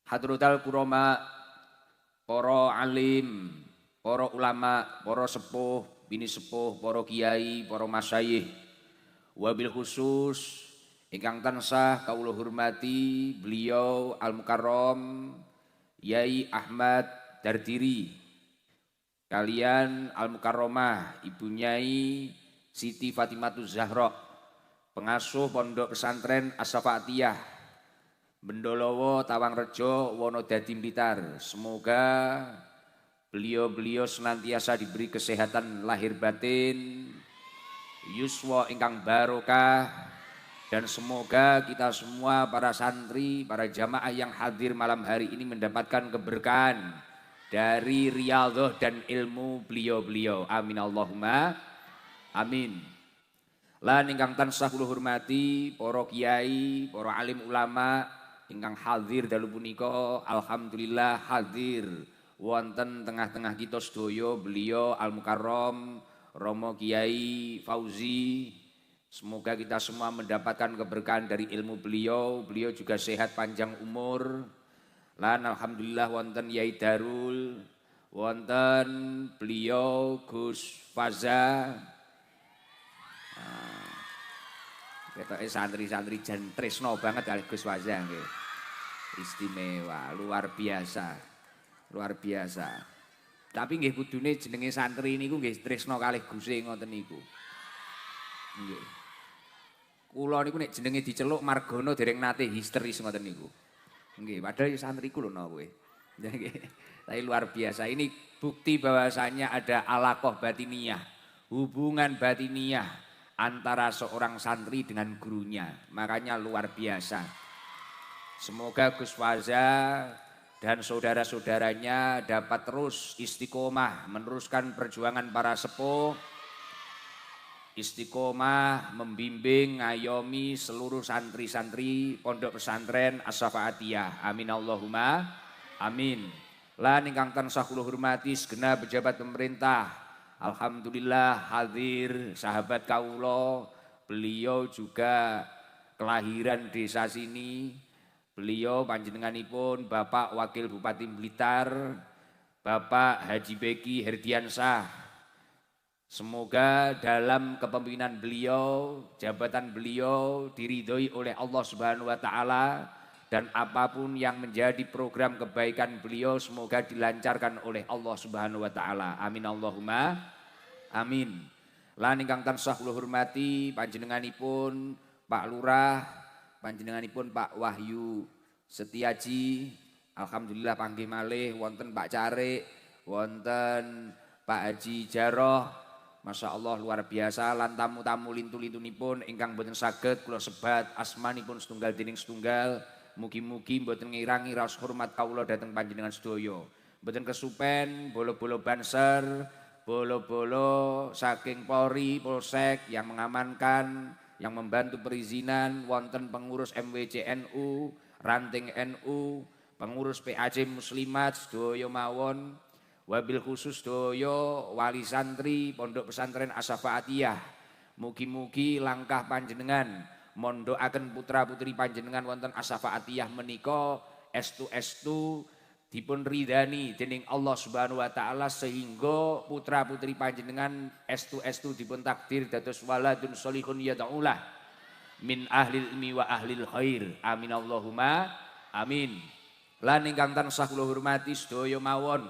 Hadrotal kuroma, para alim, para ulama, para sepuh, bini sepuh, para kiai, para masyayikh, wabil khusus ingkang tansah kawula hormati beliau Al-Mukarram Yai Ahmad Dardiri kalian Al-Mukarramah Ibu Nyai Siti Fatimatu Zahra, pengasuh Pondok Pesantren As-Safaatiyah Bendolowo Tawangrejo Wonodadi Blitar. Semoga beliau senantiasa diberi kesehatan lahir batin, yuswa ingkang barokah, dan semoga kita semua para santri, para jamaah yang hadir malam hari ini mendapatkan keberkahan dari riyadhah dan ilmu beliau. Amin Allahumma amin. Lan ingkang tansah kula hormati para kiai, para alim ulama ingkang hadir dalu punika, alhamdulillah hadir wonten tengah-tengah kita sedaya beliau Al-Mukarram Romo Kiai Fauzi. Semoga kita semua mendapatkan keberkahan dari ilmu beliau juga sehat panjang umur. Lan alhamdulillah wonten Yai Darul, wonten beliau Gus Faza. Ketoke santri-santri jan tresno banget kali Gus Faza nggih. Istimewa, luar biasa. Luar biasa. Tapi nggih kudune jenenge santri niku nggih tresno kalih Guse ngoten niku. Nggih. Kula niku nek jenenge diceluk Margono dereng nate histeris ngoten niku. Nggih, padahal santriku lho no kowe. Nggih. Tapi luar biasa. Ini bukti bahwasanya ada alaqah batiniyah, hubungan batiniyah antara seorang santri dengan gurunya. Makanya luar biasa. Semoga Gus Faza dan saudara-saudaranya dapat terus istiqomah meneruskan perjuangan para sepuh, istiqomah membimbing ngayomi seluruh santri-santri Pondok Pesantren As-Safaatiyah. Amin Allahumma amin. Lan ingkang tansah kula hormati segenap pejabat pemerintah, alhamdulillah hadir sahabat kawula, beliau juga kelahiran desa sini. Beliau panjenenganipun Bapak Wakil Bupati Blitar, Bapak Haji Beki Herdiansah. Semoga dalam kepemimpinan beliau, jabatan beliau diridhoi oleh Allah Subhanahu wa taala, dan apapun yang menjadi program kebaikan beliau semoga dilancarkan oleh Allah Subhanahu wa taala. Amin Allahumma amin. Lan ingkang tansah kula hormati panjenenganipun Pak Lurah, panjenenganipun Pak Wahyu Setiaji, alhamdulillah panggih malih wonten Pak Carik, wonten Pak Haji Jaroh, Masya Allah luar biasa. Lan tamu-tamu lintu-lintunipun ingkang boten saged kula sebat asmanipun setunggal dening setunggal. Mugi-mugi boten ngirangi raos hormat kawula dhateng panjenengan sedaya. Boten kesupen bolo-bolo banser, bolo-bolo saking Polri, Polsek yang mengamankan, yang membantu perizinan, wonten pengurus MWC NU, ranting NU, pengurus PAC Muslimat sedaya mawon, wabil khusus sedaya wali santri Pondok Pesantren As-Safaatiyah. Mugi-mugi langkah panjenengan mondokaken putra-putri panjenengan wonten As-Safaatiyah menika estu-estu dipun ridani dening Allah Subhanahu wa taala, sehingga putra-putri panjenengan estu-estu dipun takdir dados waladun sholihun yad'ulah min ahlil ilmi wa ahlil khair. Amin Allahumma amin. Lan ingkang tansah kula hormati sedaya mawon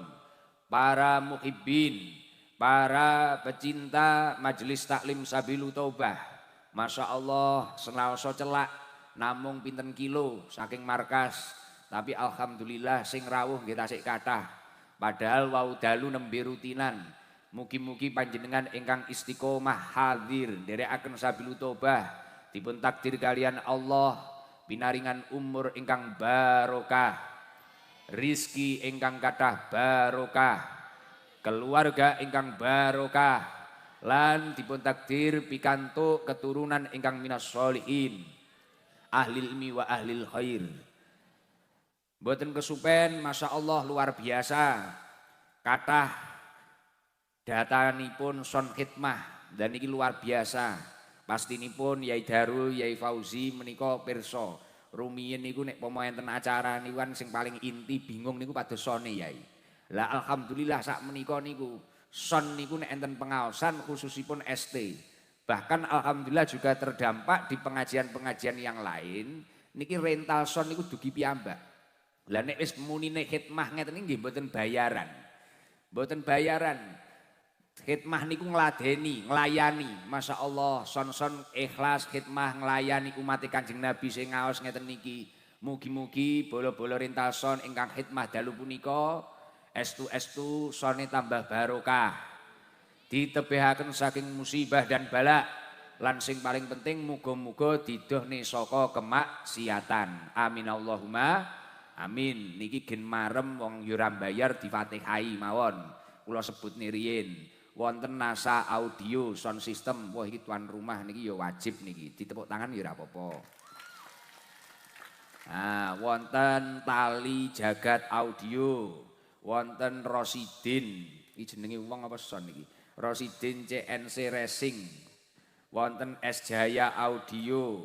para muhibbin, para pecinta Majelis Taklim Sabilu Taubah. Masya Allah senaosa celak namung pinten kilo saking markas, tapi alhamdulillah sing rawuh nggih tasik kathah. Padahal wau dalu nembe rutinan. Mugi-mugi panjenengan ingkang istiqomah hadir nderekaken Sabilu Taubah dipun takdir kalian Allah pinaringan umur ingkang barokah, rizki ingkang kathah barokah, keluarga ingkang barokah, lan dipun takdir pikantuk keturunan ingkang minas sholihin, ahlil ilmi wa ahlil khair. Mboten kesupen, Masya Allah luar biasa kathah datanipun son khidmah dan ini luar biasa. Pastinipun Yai Darul, Yai Fauzi menika pirsa Rumiyin niku nek pomo enten acara niku kan sing paling inti bingung niku pados sone Yai. Lah alhamdulillah sak menika niku son niku nek enten pengaosan khususipun ST. Bahkan alhamdulillah juga terdampak di pengajian-pengajian yang lain niki rental son niku dugi piyambak. Lah nek wis munine khidmah ngeten nggih mboten bayaran. Mboten bayaran. Khidmah niku ngladeni, nglayani. Masya Allah, son-son ikhlas khidmah nglayani umat Kanjeng Nabi sing ngaos ngeten niki. Mugi-mugi bola-bola rental son ingkang khidmah dalu punika estu-estu sone tambah barokah. Ditebehaken saking musibah dan bala. Lan sing paling penting muga-muga didohne saka kemaksiatan. Amin Allahumma amin. Niki gen marem wong yo ora bayar difatihai mawon. Kula sebut riyin. Wonten NASA audio sound system. Wah iki tuan rumah niki ya wajib niki. Ditepuk tangan ya ora apa-apa. Nah, wonten tali jagat audio. Wonten Rosidin. Iki jenenge wong apa son niki? Rosidin CNC Racing. Wonten S Jaya Audio.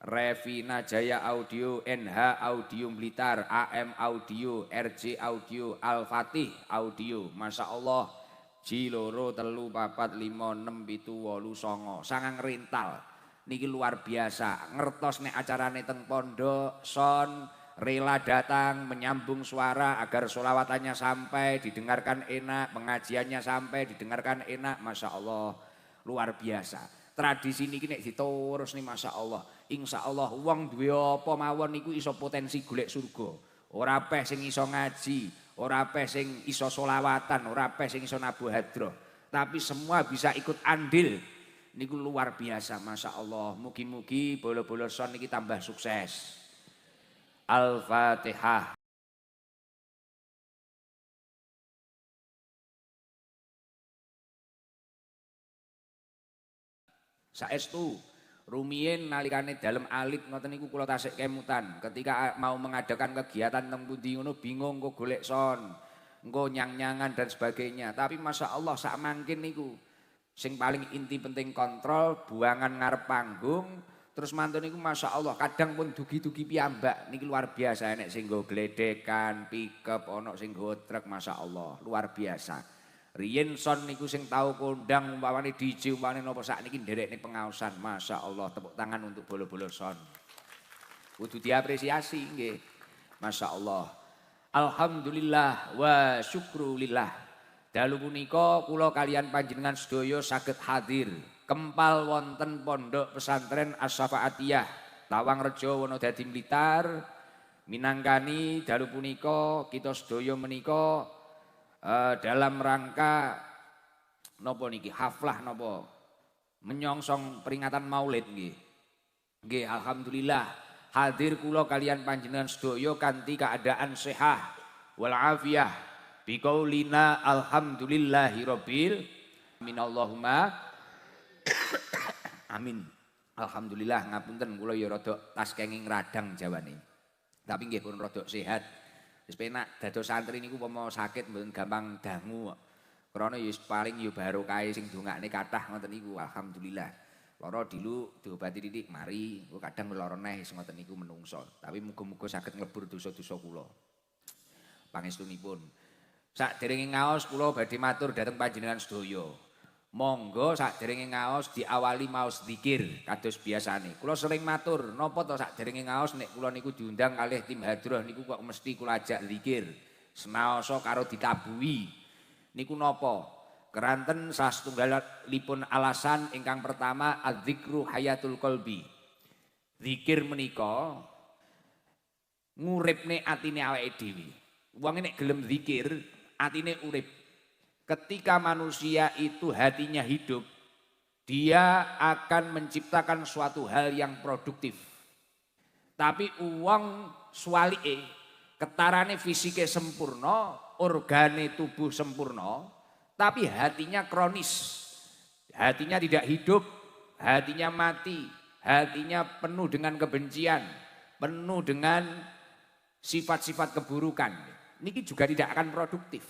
Revina Jaya Audio, NH Audio Blitar, AM Audio, RJ Audio, Al-Fatih Audio. Masya Allah. Ji loro telu papat 5 6 7 8 9 sangang rental niki luar biasa ngertos nek acarane teng pondok son rela datang menyambung suara agar sholawatnya sampai didengarkan enak, pengajiannya sampai didengarkan enak. Masya Allah luar biasa tradisi niki nek diturus nih Masya Allah insya Allah wong duwe apa mawon niku iso potensi golek surga ora peh sing iso ngaji ora apeh sing iso solawatan, ora apeh sing iso nabuh hadroh. Tapi semua bisa ikut andil. Niku luar biasa, Masya Allah. Mugi-mugi bola-bola son niki tambah sukses. Al-Fatihah. Saestu rumiyin nalikane dalem alit ngoten niku kula tasik kemutan ketika mau mengadakan kegiatan teng pundi ngono bingung kok golek son engko nyang-nyangan dan sebagainya tapi Masya Allah sak mangkin niku sing paling inti penting kontrol buangan ngarep panggung terus mantun niku Masya Allah kadang pun dugi-dugi piyambak niki luar biasa nek sing nggo gledekan pickup ana sing nggo truk Masya Allah luar biasa. Riyen son niku sing tau kondang umpamane DJ umpamane napa sakniki nderekne pengaosan. Masya Allah tepuk tangan untuk bola-bola son. Kudu diapresiasi nggih. Masya Allah. Alhamdulillah wa syukrulillah. Dalu punika kula kalian panjenengan sedaya saged hadir kempal wonten Pondok Pesantren As-Syafaatiyah Tawangrejo Wonodadi Blitar minangkani dalu punika kita sedaya menika dalam rangka nopo niki haflah nopo menyongsong peringatan Maulid nggih. Nggih alhamdulillah hadir kula kalian panjenengan sedaya kanthi keadaan sehat wal afiyah biqaulina alhamdulillahirabbil amin Allahumma amin. Alhamdulillah ngapunten kula ya rada tas kenging radang jawane. Tapi nggih pun rada sehat. Wis penak dados santri niku upama sakit mboten gampang dangu. Krana ya paling ya barokah sing dongakne kathah ngoten niku alhamdulillah. Lara dilu diobati titik mari, kadang lara neh sing ngoten niku menungso. Tapi muga-muga saged nglebur dosa-dosa kula. Pangestunipun. Sakderenge ngaos kula badhe matur dhateng panjenengan sedaya. Monggo sakderenge ngaos diawali maos zikir kados biasane. Kula sering matur, napa to sakderenge ngaos nek kula niku diundang kalih tim hadroh niku kok mesti kula ajak zikir. Senaosa karo ditabuhi. Niku napa? Keranten salah setunggalipun alasan ingkang pertama adzikru hayatul qalbi. Zikir menika nguripne atine awake dhewe. Wong nek gelem zikir, atine urip. Ketika manusia itu hatinya hidup, dia akan menciptakan suatu hal yang produktif. Tapi uang swalike, ketarane fisike sempurna, organe tubuh sempurna, tapi hatinya kronis. Hatinya tidak hidup, hatinya mati, hatinya penuh dengan kebencian, penuh dengan sifat-sifat keburukan. Niki juga tidak akan produktif.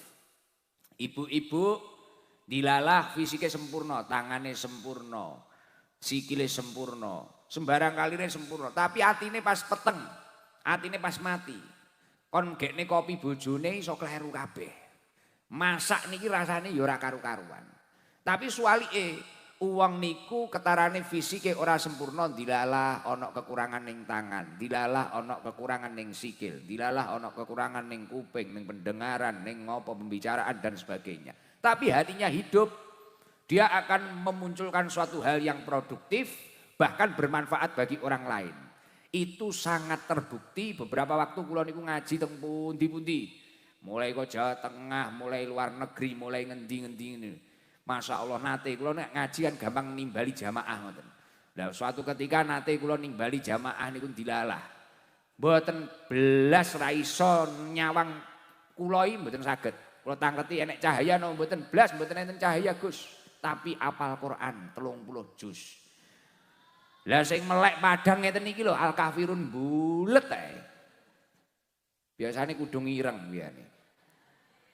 Ibu-ibu dilalah fisiknya sempurna, tangannya sempurna, sikile sempurna, sembarang kalire sempurna, tapi atine pas peteng, atine pas mati. Kon gekne kopi bojone iso kleru kabeh. Masak niki rasane ya ora karu-karuan. Tapi suwalike uang niku ketarane fisike ora sempurna, dilalah ana kekurangan ning tangan, dilalah ana kekurangan ning sikil, dilalah ana kekurangan ning kuping, ning pendengaran, ning ngopo pembicaraan dan sebagainya. Tapi hatinya hidup, dia akan memunculkan suatu hal yang produktif, bahkan bermanfaat bagi orang lain. Itu sangat terbukti. Beberapa waktu kula niku ngaji teng pundi-pundi. Mulai kok Jawa Tengah, mulai luar negeri, mulai ngendi-ngendi ini. Masya Allah nate kula nek ngaji kan gampang nimbali jamaah ngoten. Lah suatu ketika nate kula nimbali jamaah niku dilalah. Mboten belas ra iso nyawang kula iki mboten saged. Kula tangketi enek cahaya napa mboten blas, mboten enten cahaya Gus. Tapi apal Quran 30 juz. Lah sing melek padang ngeten iki lho Al-Kafirun bulet ae. Biasane kudu ireng biyane.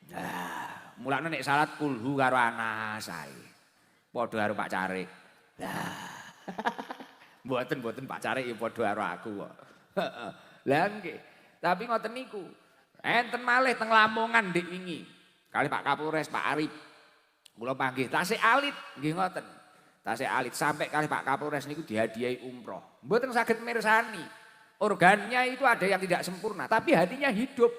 Nah, mulane nek salat kulhu karo anas ae. Padha karo Pak Carik. Lah. Mboten Pak Carik ya padha karo aku kok. Heeh. Lah nggih. Tapi ngoten niku. Enten malih teng Lamongan ndik wingi. Kali Pak Kapolres Pak Arif. Kula panggih tasik alit nggih ngoten. Tasik alit sampai kali Pak Kapolres niku dihadiahi umroh. Mboten saged mirsani. Organnya itu ada yang tidak sempurna, tapi hatinya hidup.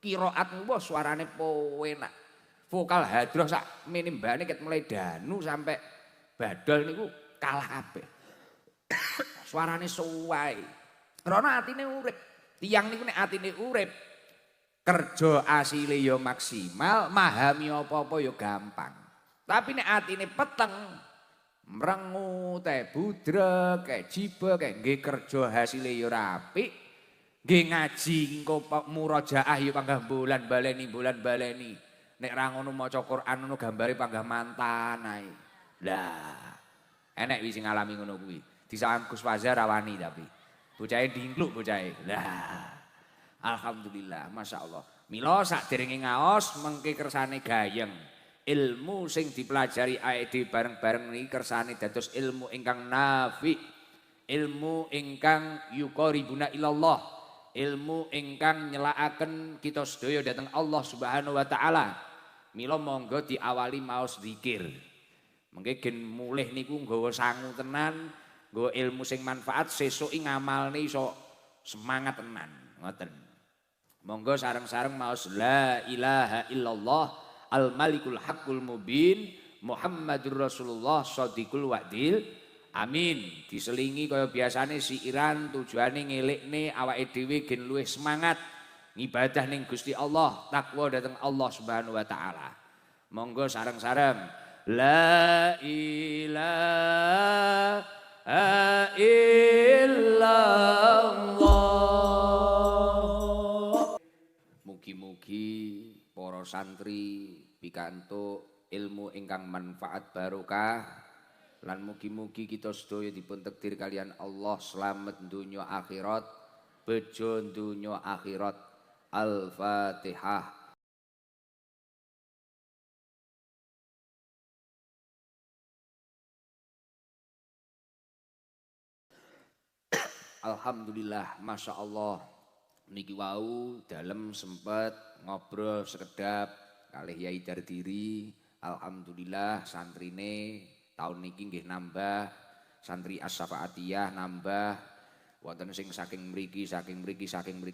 Qiraat niku suarane enak. Vokal hadroh sak menimbane ket mulai danu sampai badol niku kalah kabeh. Suarane suwai. Rono atine urip. Tiyang niku nek atine urip, kerja asile ya maksimal, mahami apa-apa ya gampang. Tapi nek atine peteng, mrengu teh budrek kayak jiba kayak nggih kerja hasilnya ya rapi, nggih ngaji engko murajaah ya panggah bulan baleni nek ra ngono maca Quran ngono gambare panggah mantan ae. Lah enek wis sing ngalami ngono kuwi disawang Gus Fazar rawani tapi bocahe dingkluk bocahe. Lah alhamdulillah masyaallah mila sakderenge ngaos mengke kersane gayeng. Ilmu sing dipelajari AED bareng-bareng niki kersane dados ilmu ingkang nafi, ilmu ingkang yuqaribuna ilallah, ilmu ingkang nyelakaken kita sedaya dhateng Allah Subhanahu wa taala. Mila monggo diawali maos zikir. Mengke gen mulih niku nggawa sangu tenan, nggawa ilmu sing manfaat sesuki ngamalne iso semangat tenan. Ngoten. Monggo sareng-sareng maos la ilaha illallah Al-Malikul Haqqul Mubin Muhammadur Rasulullah Shadiqul Wa'dil amin. Diselingi kaya biasane siiran tujuane ngelikne awake dhewe gen luwih semangat ngibadah ning Gusti Allah, takwa dhateng Allah Subhanahu wa taala. Monggo sareng-sareng la ilaha illallah. Mugi-mugi para santri pikantuk ilmu ingkang manfaat barokah lan mugi-mugi kita sedaya dipun takdir kalian Allah slamet donya akhirat, bejo donya akhirat. Al-Fatihah. Alhamdulillah, masya Allah. Niki wau dalem sempet ngobrol sekedap kalih Yai Dardiri. Alhamdulillah santrine tahun niki nggih nambah, santri As-Safaatiyah nambah. Wonten sing saking mriki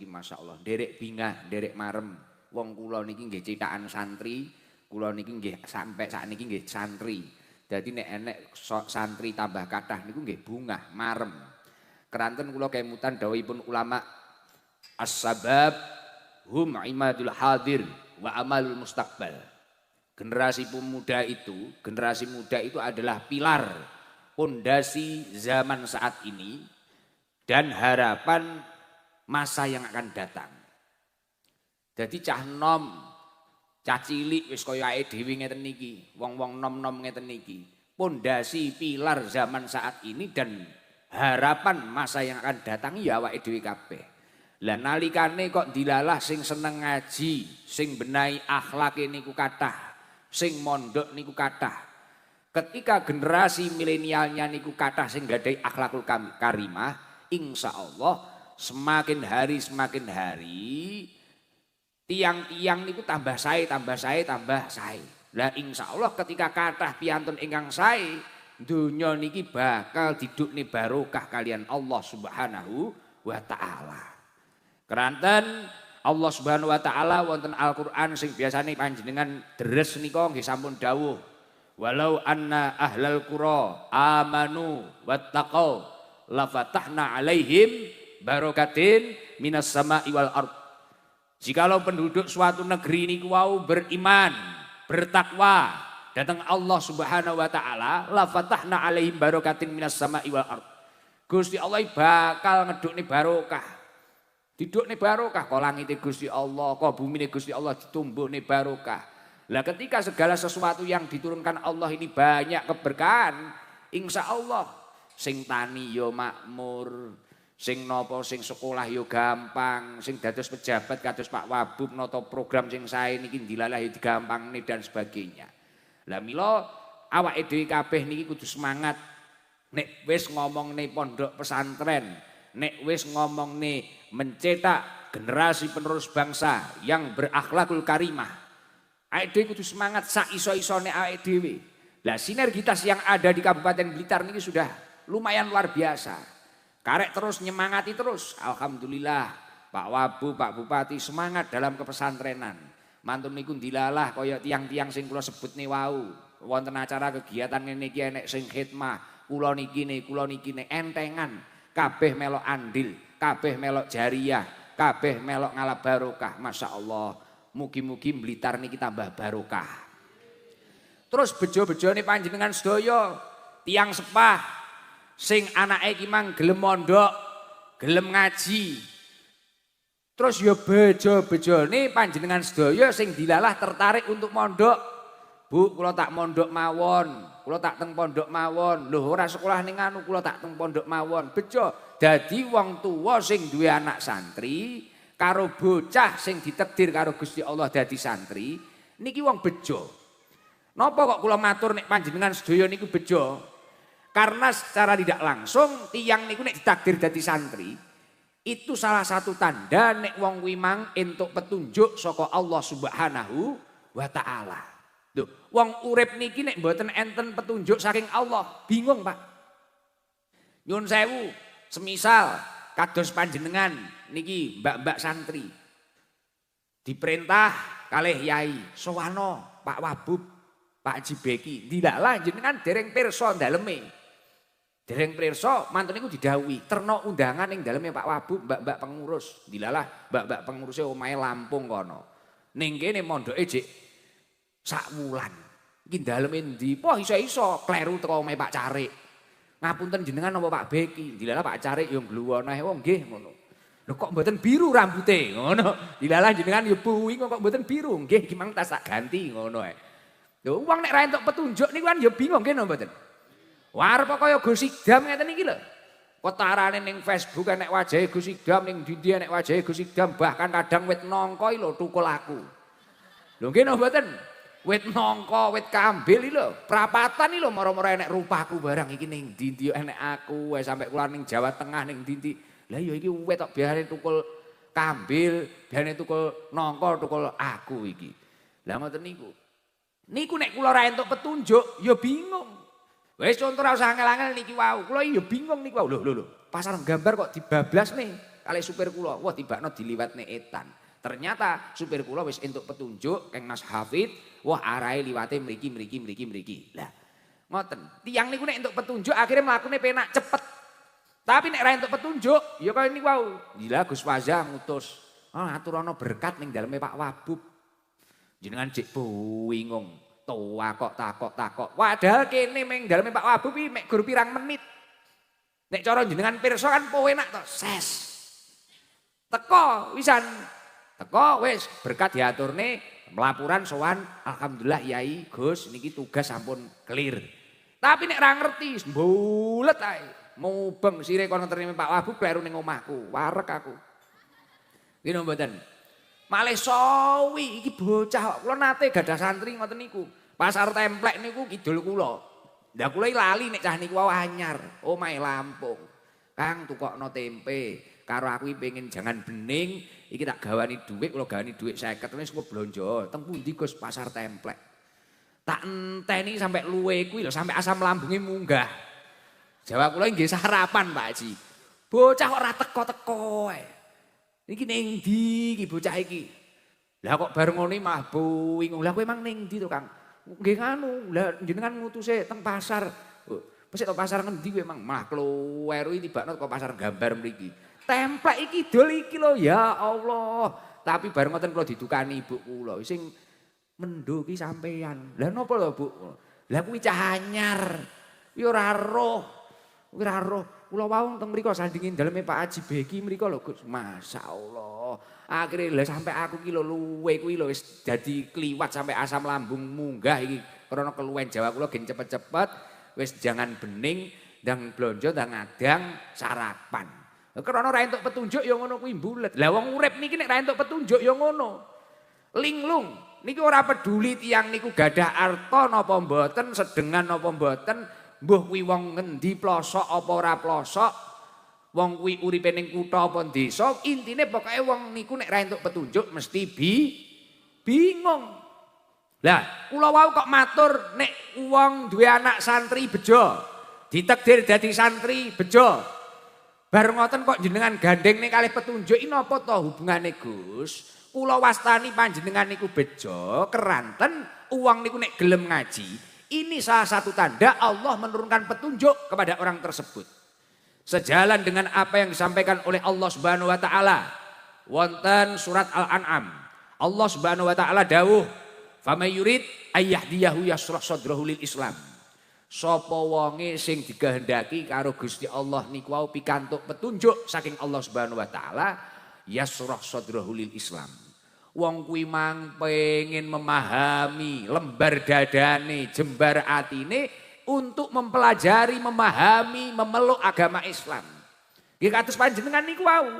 masya Allah. Nderek bingah, nderek marem. Wong kula niki nggih citakan santri, kula niki nggih sampai sakniki nggih santri. Dadi nek enek santri tambah kathah niku nggih bungah, marem. Keranten kula kemutan dawuhipun ulama as-sabab hum imadul hadir wa amalul mustaqbal. Generasi muda itu adalah pilar pondasi zaman saat ini dan harapan masa yang akan datang. Jadi cah nom, cah cilik wis kaya ae dhewe ngeten niki, wong-wong nom-nom ngeten niki. Pondasi pilar zaman saat ini dan harapan masa yang akan datang ya awake dhewe kabeh. Lah nalikane kok dilalah sing seneng ngaji, sing benahi akhlake niku kathah, sing mondok niku kathah. Ketika generasi milenialnya niku kathah sing gadai akhlakul karimah, insya Allah semakin hari tiang-tiang niku tambah sae. Lah insya Allah ketika kathah piantun ingkang sae, dunya niki bakal didukne barokah kalian Allah Subhanahu wa taala. Keranten Allah Subhanahu wa taala wonten Al-Qur'an sing biasane panjenengan deres nika nggih sampun dawuh. Walau anna ahlal qura amanu wattaqau lafatahna alaihim barakatin minas sama'i wal ard. Jikalau penduduk suatu negeri niku wau beriman, bertakwa datang Allah Subhanahu wa taala, lafatahna alaihim barakatin minas sama'i wal ard. Gusti Allah bakal ngedukne barokah. Didukne barokah, kok langite Gusti Allah, kok bumine Gusti Allah ditumbuhne barokah. Lah ketika segala sesuatu yang diturunkan Allah ini banyak keberkahan, insya Allah sing tani yo makmur, sing nopo sing sekolah yo gampang, sing dados pejabat kados Pak Wabub noto program sing sae niki dilalah yo digampangne dan sebagainya. Lah mila awake dhewe kabeh niki kudu semangat nek wis ngomongne pondok pesantren, nek wis ngomongne mencetak generasi penerus bangsa yang berakhlakul karimah. Awake dhewe kudu semangat sak iso-isone awake dhewe. Lah sinergitas yang ada di Kabupaten Blitar ini sudah lumayan luar biasa. Karek terus nyemangati terus. Alhamdulillah Pak Wabu, Pak Bupati semangat dalam kepesantrenan. Mantun niku dilalah kaya tiang-tiang sing kula sebut nih wau. Wonten acara kegiatan ngene iki enek sing khidmah. Kula niki entengan. Kabeh melok andil, kabeh melok jariah, kabeh melok ngalap barokah. Masya Allah. Mugi-mugi Blitar niki tambah barokah. Terus bejo-bejone panjenengan sedaya tiang sepah sing anake iki mang gelem mondok, gelem ngaji. Terus ya bejo-bejone panjenengan sedaya sing dilalah tertarik untuk mondok. Bu, kula tak mondok mawon, kula tak teng pondok mawon. Lho ora sekolah ning anu, kula tak teng pondok mawon. Bejo. Dadi wong tuwa sing duwe anak santri karo bocah sing ditakdir karo Gusti Allah dadi santri niki wong bejo. Napa kok kula matur nek panjenengan sedaya niku bejo? Karena secara tidak langsung tiyang niku nek ditakdir dadi santri itu salah satu tanda nek wong kuwi mang entuk petunjuk saka Allah Subhanahu wa taala. Lho, wong urip niki nek mboten enten petunjuk saking Allah, bingung, Pak. Nyun sewu, semisal kados panjenengan niki mbak-mbak santri diperintah kalih yai sowano Pak Wabub, Pak Jibeki dilalah jenengan dereng pirsa daleme. Dereng pirsa mantun niku didhawuhi terno undangan ning daleme Pak Wabub, mbak-mbak pengurus. Dilalah mbak-mbak penguruse omahe Lampung kono. Ning kene mondoke jek sak wulan. Iki daleme ndi? Poh iso-iso kleru teko omahe Pak Carik. Ngapunten jenengan napa Pak Beki? Dilalah Pak Carik yo ngluwono ae wong nggih ngono. Lho kok mboten biru rambute ngono. Dilalah jenengan yo buwi kok mboten biru. Nggih gimang tas tak ganti ngono ae. Lho wong nek ra entuk petunjuk niku kan yo bingung nggih napa mboten. Warep kaya Gus Idam ngeten iki lho. Kotarane ning Facebook enek wajahe Gus Idam, ning ndi enek wajahe Gus Idam, bahkan kadang wit nangka lho tukul aku. Lho nggih napa mboten? Wit nangka, wit kambil iki lho, prapatan iki lho mara-mara enek rupaku barang iki ning ndi enek aku wae sampe kula ning Jawa Tengah ning ndi. Lah ya iki wit tok biare tukul kambil, biare tukul nangka, tukul aku iki. Lah ngoten niku. Niku nek kula ra entuk petunjuk ya bingung. Wis contoh ra usah angel-angel niki wau. Kula ya bingung niku wau. Lho. Pasar gambar kok dibablas nih kali supir kula. Wah tibakno diliwatne etan. Ternyata supir kula wis entuk petunjuk Kang Mas Hafid, wah arahe liwate mriki. Lah ngoten. Tiyang niku nek entuk petunjuk akhirnya mlakune penak cepet. Tapi nek ra entuk petunjuk ya kaya niku wau. Gila Gus Faza ngutus. Aturana berkat ning daleme Pak Wabub. Jenengan jek bingung. Takok. Padahal kene meng daleme Pak Wabub iki mek gur pirang menit. Nek cara jenengan pirsa kan po enak to, ses. Teko wisan. Teko wis berkat diaturne melapuran sowan alhamdulillah Yai Gus niki tugas sampun clear. Tapi nek ra ngerti mbulet ae. Mubeng sire kono terima Pak Wabub kleru ning omahku. Warek aku. Nggih napa mboten? Malih sawi iki bocah kok kula nate gadah santri ngoten niku. Pasar templek niku kidul kula. Lah kula lali nek cah niku anyar, omahe Lampung. Kang tukokno tempe, karo aku pengen jangan bening, iki tak gawani dhuwit, kula gawani dhuwit 50 wis kok blonjo. Teng pundi Gus pasar templek. Tak enteni sampai luwe kuwi lho, sampai asam lambunge munggah. Jawab kula nggih sarapan Pak Haji. Bocah kok ora teko-teko ae. Iki ning ndi iki bocah iki? Lah kok bareng ngene mah bingung. Lah kowe emang ning ndi to, Kang? Nggih nganu, lah jenengan ngutuse teng pasar. Pesik to pasar ngendi kowe emang? Malah kluwer iki tibakno teko pasar gambar mriki. Templek iki dol iki lho, ya Allah. Tapi bareng ngoten kula didukani ibu kula sing mendho ki sampean. Lah napa lho, Bu? Lah kuwi cah anyar. Kuwi ora roh. Kuwi ora roh. Kula wau teng mriku sandingin daleme Pak Haji Beki mriku lho, Gus. Masyaallah. Akhire lha sampe aku ki lho luwe kuwi lho wis dadi kliwat sampe asam lambung munggah iki. Krana keluwen Jawa kula gen cepet-cepet wis jangan bening ndang blonjo ndang ngadang sarapan. Krana ora entuk petunjuk ya ngono kuwi mbulet. Lah wong urip niki nek ora entuk petunjuk ya ngono. Linglung niki ora peduli tiyang niku gadah arta napa mboten, sedengan napa mboten, mbuh kuwi wong ngendi plosok apa ora plosok, wong kuwi uripe ning kutha apa desa, intine pokoke wong niku nek ra entuk petunjuk mesti bingung. Lah, kula wau kok matur nek wong duwe anak santri bejo, ditakdir dadi santri bejo. Bar ngoten kok jenengan gandhengne kalih petunjuk iki napa to hubungane Gus? Kula wastani panjenengan niku bejo, keranten uang niku nek gelem ngaji. Ini salah satu tanda Allah menurunkan petunjuk kepada orang tersebut. Sejalan dengan apa yang disampaikan oleh Allah Subhanahu wa taala. Wonten surat Al-An'am. Allah Subhanahu wa taala dawuh, "Faman yurid ayyahdiyahu yashrah sadrahu lil Islam." Sapa wonge sing dikehendaki karo Gusti Allah niku wau pikantuk petunjuk saking Allah Subhanahu wa taala, yashrah sadrahu lil Islam. Wong kuwi mang pengen memahami lembar dadane, jembar atine untuk mempelajari, memahami, memeluk agama Islam. Nggih kados panjenengan niku wau.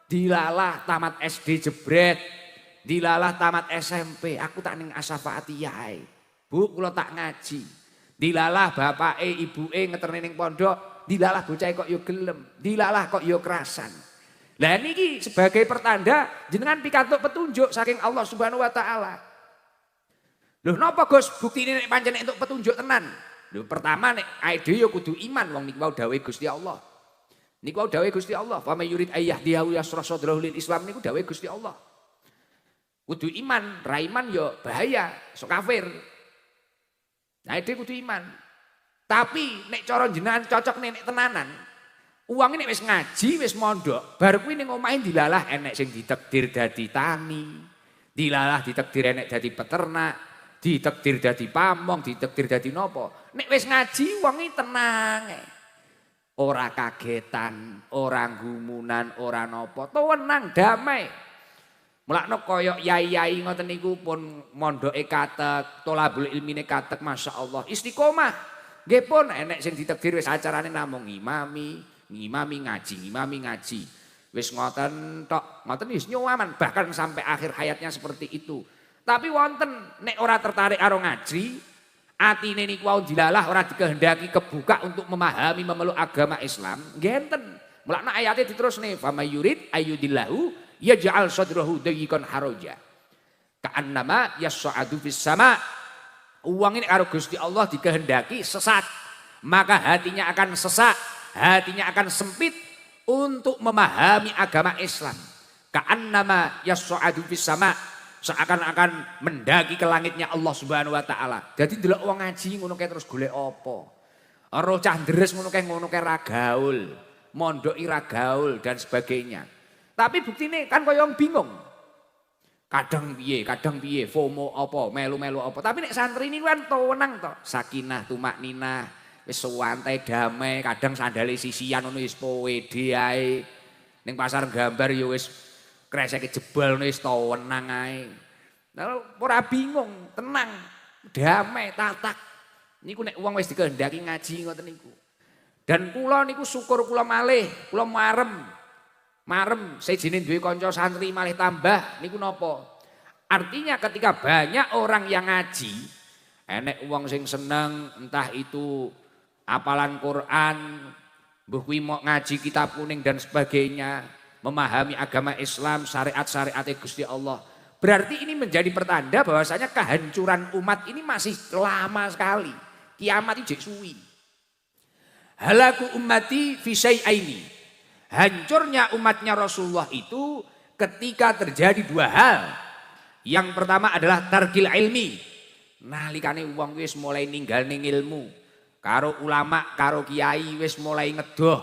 Dilalah tamat SD jebret, dilalah tamat SMP, aku tak ning Asyafaatiyah ae. Bu, kula tak ngaji. Dilalah bapake, ibuke ngeterne ning pondok, dilalah bocah kok yo gelem, dilalah kok yo kerasan. Lah niki sebagai pertanda jenengan pikantuk petunjuk saking Allah Subhanahu wa taala. Lho napa Gus buktine nek pancen entuk petunjuk tenan? Lho pertama nek awake dhewe ya kudu iman wong niku wau dawuhe Gusti Allah. Niku wau dawuhe Gusti Allah, "Fa may yurid ayyahdiyahu yashrah sadrahu lil Islam" niku dawuhe Gusti Allah. Kudu iman, ra iman ya bahaya, sok kafir. Nah itu kudu iman. Tapi nek cara jenengan cocok nek tenanan, uang ini wis ngaji, wis mondok, bar kuwi ning omahe dilalah enek sing ditakdir dadi tani, dilalah ditakdir enek dadi peternak, ditakdir dadi pamong, ditakdir dadi nopo. Nek wis ngaji wong iki tenang. Ora kagetan, ora gumunan, ora nopo, tenang damai. Mulakno koyok yai-yai ngoten niku pun mondoke katek, tolabul ilmine katek masyaallah. Istiqomah. Nggih pun enek sing ditakdir wis acarane namung ngimami ngaji. Wis ngoten tok, ngoten wis nyaman bahkan sampai akhir hayatnya seperti itu. Tapi wonten nek ora tertarik karo ngaji, atine niku wau dilalah ora dikehendaki kebuka untuk memahami memeluk agama Islam, nggih enten. Mulakno ayate diterusne, "Famayurid ayyudillahu yaj'al sadrahu dayyqan haraja." Ka'annama yas'adu fis sama. Uang ini karo Gusti Allah dikehendaki sesat, maka hatinya akan sesak, hatinya akan sempit untuk memahami agama Islam. Ka'annama yas'adu fis sama, seakan-akan mendaki ke langitnya Allah Subhanahu wa taala. Jadi ndelok wong ngaji ngono kae terus golek apa? Ora cah ndres ngono kae ra gaul, mondoki ra gaul dan sebagainya. Tapi buktine kan kaya bingung. Kadang piye, FOMO apa, melu-melu apa. Tapi nek santri ini kan tenang to, sakinah, tumakninah, wis santai damai, kadang sandale sisian ngono wis pede ae. Ning pasar gambar ya wis kreseke jebol wis tenang ae. Nah, ora bingung, tenang, damai, tatak. Niku nek wong wis dikehendaki ngaji ngoten niku. Dan kula niku syukur kula malih, kula marem sejene duwe kanca santri malih tambah niku napa? Artinya ketika banyak orang yang ngaji, Enek wong sing seneng entah itu apalan Quran, mbuh kuwi mau ngaji kitab kuning dan sebagainya, memahami agama Islam, syariat-syariat Gusti Allah. Berarti ini menjadi pertanda bahwasanya kehancuran umat ini masih lama sekali. Kiamat itu jek suwi. Halaku ummati fi syai'aini. Hancurnya umatnya Rasulullah itu ketika terjadi dua hal. Yang pertama adalah tarkil ilmi. Nalikane wong wis mulai ninggal ning ilmu. Karo ulama, karo kiai wis mulai ngedoh.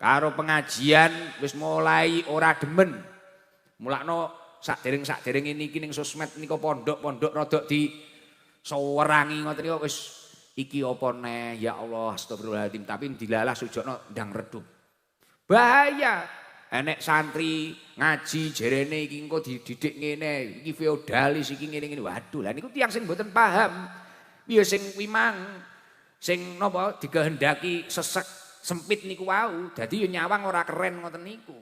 Karo pengajian wis mulai ora demen. Mulakno sakdereng niki ning sosmed nika pondok-pondok rada di sewerangi ngoten niku wis iki apa neh ya Allah astagfirullahaladzim, tapi dilalah sujokno ndang redup. Bahaya. Enek santri ngaji jerene iki engko dididik ngene, iki feodalis iki ngene-ngene. Waduh, lah niku tiyang sing mboten paham. Ya sing wimang, sing napa dikehendaki sesek sempit niku wau. Dadi yo nyawang ora keren ngoten niku.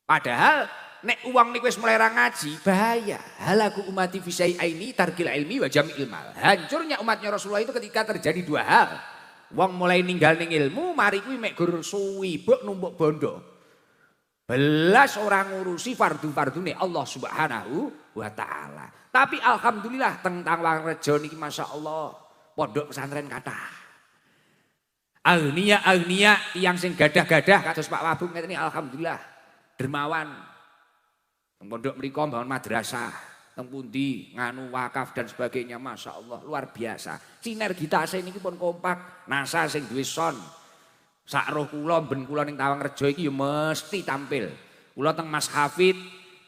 Padahal nek uang niku wis mulai ra ngaji, bahaya. Halaku umati fi syai'aini tarkil ilmi wa jam'il mal. Hancurnya umatnya Rasulullah itu ketika terjadi dua hal. Wong mulai ninggal ning ilmu, mari kuwi mek gur suwi, buk numpuk bondo. Belas orang ngurusi fardu-fardune Allah Subhanahu wa taala. Tapi alhamdulillah tentang Wangrejo niki masyaallah pondok pesantren kathah. Agnia tiyang sing gadah-gadah kados Pak Wabung ngeten alhamdulillah dermawan. Pondok mriku mbangun madrasah. Teng pundi nganu wakaf dan sebagainya, masya Allah luar biasa. Sinergitas ini pun kompak. NASA sing duwe son. Sak roh kula ben kula ning Tawangrejo iki ya mesti tampil. Kula teng Mas Hafid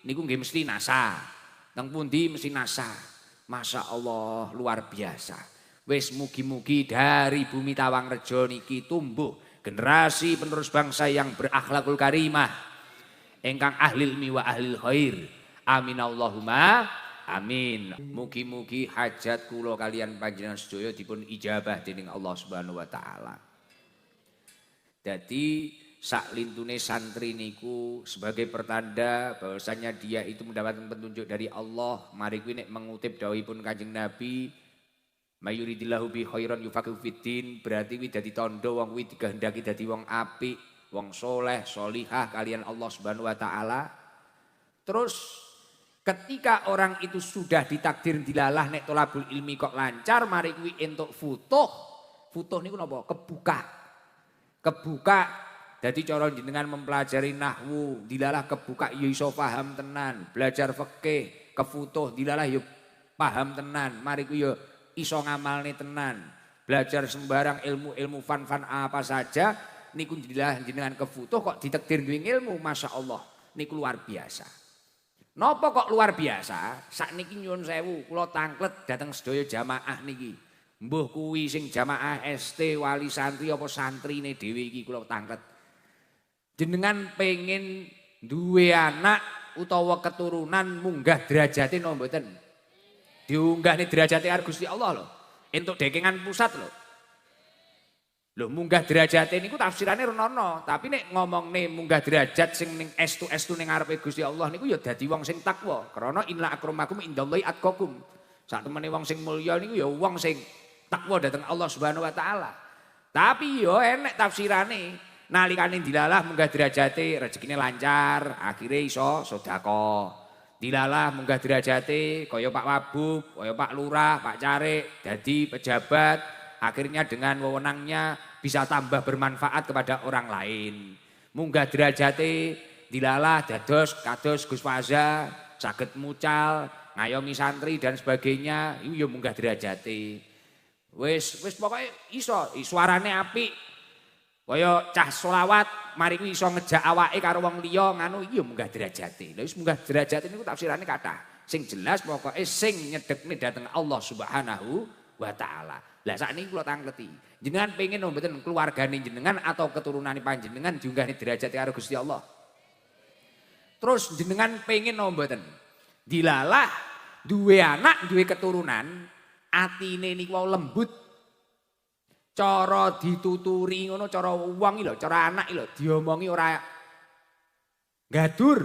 niku nggih mesti NASA. Teng pundi mesti NASA. Masya Allah luar biasa. Wis mugi-mugi dari bumi Tawangrejo niki tumbuh generasi penerus bangsa yang berakhlakul karimah. Engkang ahli ilmi wa ahli khair. Amin Allahumma amin. Mugi-mugi hajat kula kalian panjenengan sedaya dipun ijabah dening Allah Subhanahu wa taala. Jadi sak lintune santri niku sebagai pertanda bahwasanya dia itu mendapatkan petunjuk dari Allah. Mari kuwi nek mengutip dawuhipun Kanjeng Nabi, mayuridillahu bi khairan yufaqihu fiddin, berarti kuwi dadi tandha wong kuwi dikehendaki dadi wong apik, wong soleh, solihah kalian Allah Subhanahu wa taala. Terus ketika orang itu sudah ditakdir dilalah nek tolabul ilmi kok lancar, mari kuwi entuk futuh. Futuh niku napa? Kebuka. Dadi cara jenengan mempelajari nahwu, dilalah kebuka ya iso paham tenan. Belajar fikih, kefutuh dilalah ya paham tenan. Mari kuwi ya iso ngamalne tenan. Belajar sembarang ilmu-ilmu fan-fan apa saja niku dilalah jenengan kefutuh kok ditakdir duwe ilmu, masyaallah. Niku luar biasa. Napa kok luar biasa? Sakniki nyuwun sewu, kula tanglet dateng sedaya jamaah niki. Mbuh kuwi sing jamaah ST wali santri apa santrine dhewe iki kula tanglet. Jenengan pengen duwe anak utawa keturunan munggah derajate napa mboten? Diunggahne derajate karo Gusti Allah lho. Entuk dekengan pusat lho. Lho munggah derajate niku tafsirane renono, tapi nek ngomongne munggah derajat sing ning estu ning ngarepe Gusti Allah niku ya dadi wong sing takwa. Karena inna akramakum indallahi atqakum. Sak temene wong sing mulya niku ya wong sing takwa dhateng Allah Subhanahu wa taala. Tapi yo enek tafsirane, nalikane dilalah munggah derajate rezekine lancar, akhire iso sedekah. Dilalah munggah derajate kaya Pak Wabub, kaya Pak Lurah, Pak Carik dadi pejabat. Akhirnya dengan wewenangnya bisa tambah bermanfaat kepada orang lain. Munggah derajate dilalah dados kados Gus Faza, saged mucal, ngayomi santri dan sebagainya, iku ya munggah derajate. Wis pokoke iso, suarane apik. Kaya cah selawat, mari kuwi iso ngejak awake karo wong liya nganu iki ya munggah derajate. Lha wis munggah derajate niku tafsirane kathah. Sing jelas pokoke sing nyedhekne dhateng Allah Subhanahu wa taala. Lah sakniki kula tangleti. Jenengan pengen mboten keluargane jenengan atau keturunane panjenengan diunggahne derajat karo Gusti Allah. Terus jenengan pengen mboten dilalah duwe anak, duwe keturunan, atine niku lembut. Cara dituturi ngono, cara wong iki lho, cara anak iki lho diomongi ora gadur.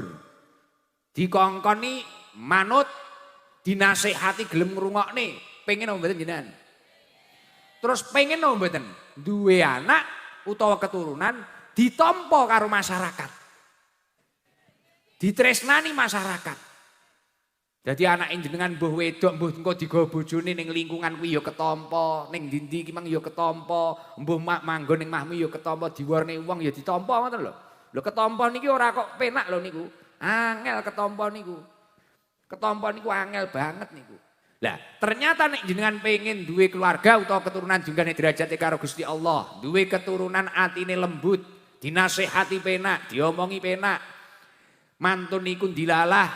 Dikongkoni manut, dinasehati gelem ngrungokne. Pengen apa mboten jenengan? Terus pengen apa mboten? Duwe anak utawa keturunan ditampa karo masyarakat. Ditresnani masyarakat. Jadi anak jenengan mbuh wedok mbuh engko digawa bojone ning lingkungan kuwi ya ketampa, ning ndi-ndi ki mang ya ketampa, mbuh manggon ning mahmu ya ketampa, diwarne wong ya ditampa ngoten lho. Lho ketampa niki ora kok penak lho niku. Angel ketampa niku. Ketampa niku angel banget niku. Lah, ternyata nek jenengan pengen duwe keluarga utawa keturunan jungkane derajate karo Gusti Allah, duwe keturunan atine lembut, dinasehati penak, diomongi penak. Mantun niku dilalah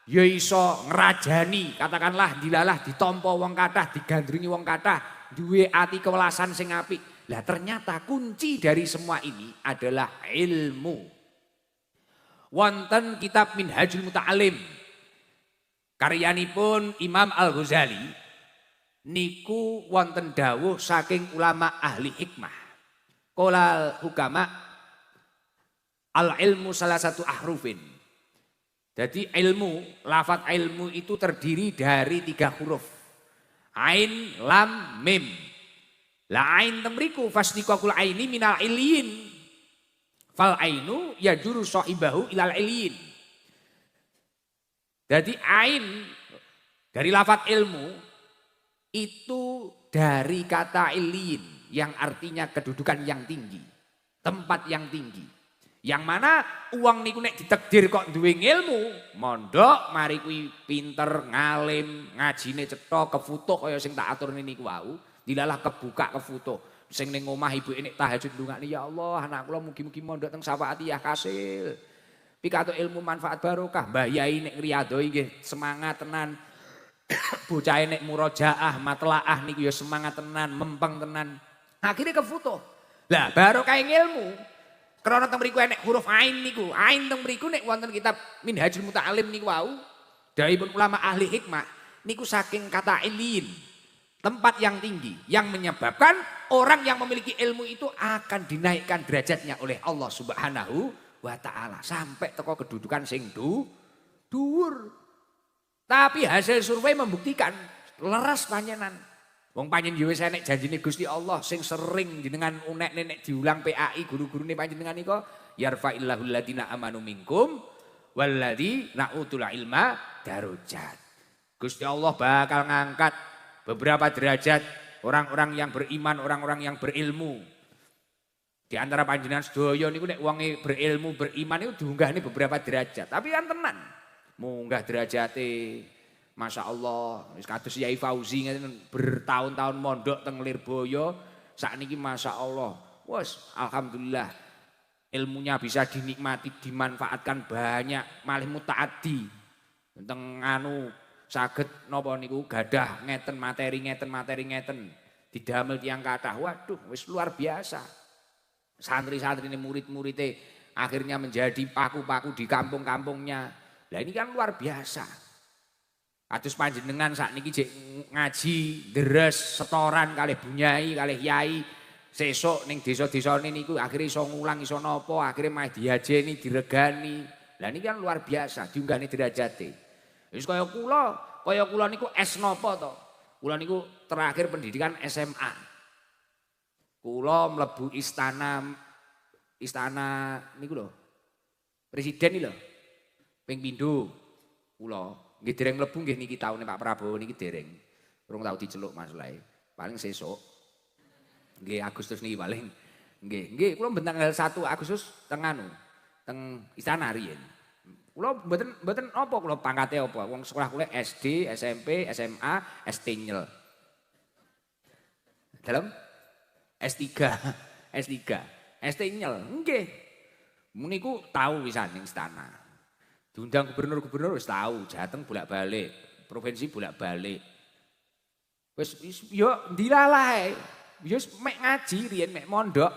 ya iso ngrajani, katakanlah dilalah ditampa wong kathah, digandrungi wong kathah, duwe ati kewelasan sing apik. Lah ternyata kunci dari semua ini adalah ilmu. Wonten kitab Minhajul Muta'alim karyanipun Imam Al-Ghazali niku wonten dawuh saking ulama ahli hikmah. Qolal hukama al-ilmu salah satu ahrufin. Jadi ilmu, lafadz ilmu itu terdiri dari 3 huruf. Ain, lam, mim. La ain temriku fasdiqaqul aini minal iliyin. Fal ainu yajuru sahibahu ilal iliyin. Jadi ain dari lafadz ilmu itu dari kata iliyin yang artinya kedudukan yang tinggi, tempat yang tinggi. Yang mana uang niku nek ditakdir kok duwe ilmu, mondok mari kuwi pinter, ngalim, ngajine cetha, kefutuh kaya sing tak aturne niku wau, dilalah kebuka kefutuh. Sing ning omah ibuke nek tahajud ndongakne ya Allah, anak kula mugi-mugi mondok teng Safaatiyah kasil. Pikatuk ilmu manfaat barokah, Mbah Yai nek riyadhoi nggih semangat tenan. Bocahe nek murojaah, matlaah niku ya semangat tenan, mempeng tenan. Akhire kefutuh. Lah barokah ilmu karena teng mriku enek huruf ain niku. Ain teng mriku nek wonten kitab Minhajul Muta'alim niku wau, dawuhipun ulama ahli hikmah niku saking kata ilin, tempat yang tinggi yang menyebabkan orang yang memiliki ilmu itu akan dinaikkan derajatnya oleh Allah Subhanahu wa taala sampai teko kedudukan sing dhuwur. Tapi hasil survei membuktikan leres panjenengan. Wong panjen yo wis enek janjine Gusti Allah sing sering jenengan unek nenek diulang PAI guru-gurune panjenengan nika yarfa'illahu alladziina amanu minkum walladzina utul ilma darajat. Gusti Allah bakal ngangkat beberapa derajat orang-orang yang beriman, orang-orang yang berilmu. Di antara panjenengan sedaya niku nek wonge berilmu, beriman niku diunggahne beberapa derajat. Tapi kan tenan munggah derajate Masya Allah, kados Yai Fauzi bertahun-tahun mondok teng Lirboyo, sakniki Masya Allah, wes alhamdulillah ilmunya bisa dinikmati, dimanfaatkan banyak, malih mutaaddi. Teng anu saged napa niku gadah ngeten materi, didamel tiyang kathah. Waduh, wis luar biasa. Santri-santrine murid-muride akhirnya menjadi paku-paku di kampung-kampungnya. Lah ini kan luar biasa. Kados panjenengan sakniki jek ngaji, deres, setoran kalih bunyai, kalih yai, sesuk ning desa-desane niku akhire iso ngulang iso napa, akhire mah diajeni, diregani. Lah niki kan luar biasa diunggahne derajate. Wis kaya kula niku S napa to? Kula niku terakhir pendidikan SMA. Kula mlebu istana niku lho. Presiden iki lho. Ping pindho kula. Nggih dereng mlebu nggih niki taune Pak Prabowo niki dereng. Urung tau diceluk masalahe. Paling sesuk. Nggih Agustus niki paling. Nggih kula bentang tanggal 1 Agustus teng anu, teng istana riyen. Kula mboten apa kula pangkate apa. Wong sekolah kula SD, SMP, SMA, ST nyel. Dalam S3. ST nyel. Nggih. Muniku tahu wisan ning istana. Diundang gubernur wis tahu, Jateng bolak-balik, provinsi bolak-balik. Wis yo ndilalah. Yo mek ngaji riyen mek mondok.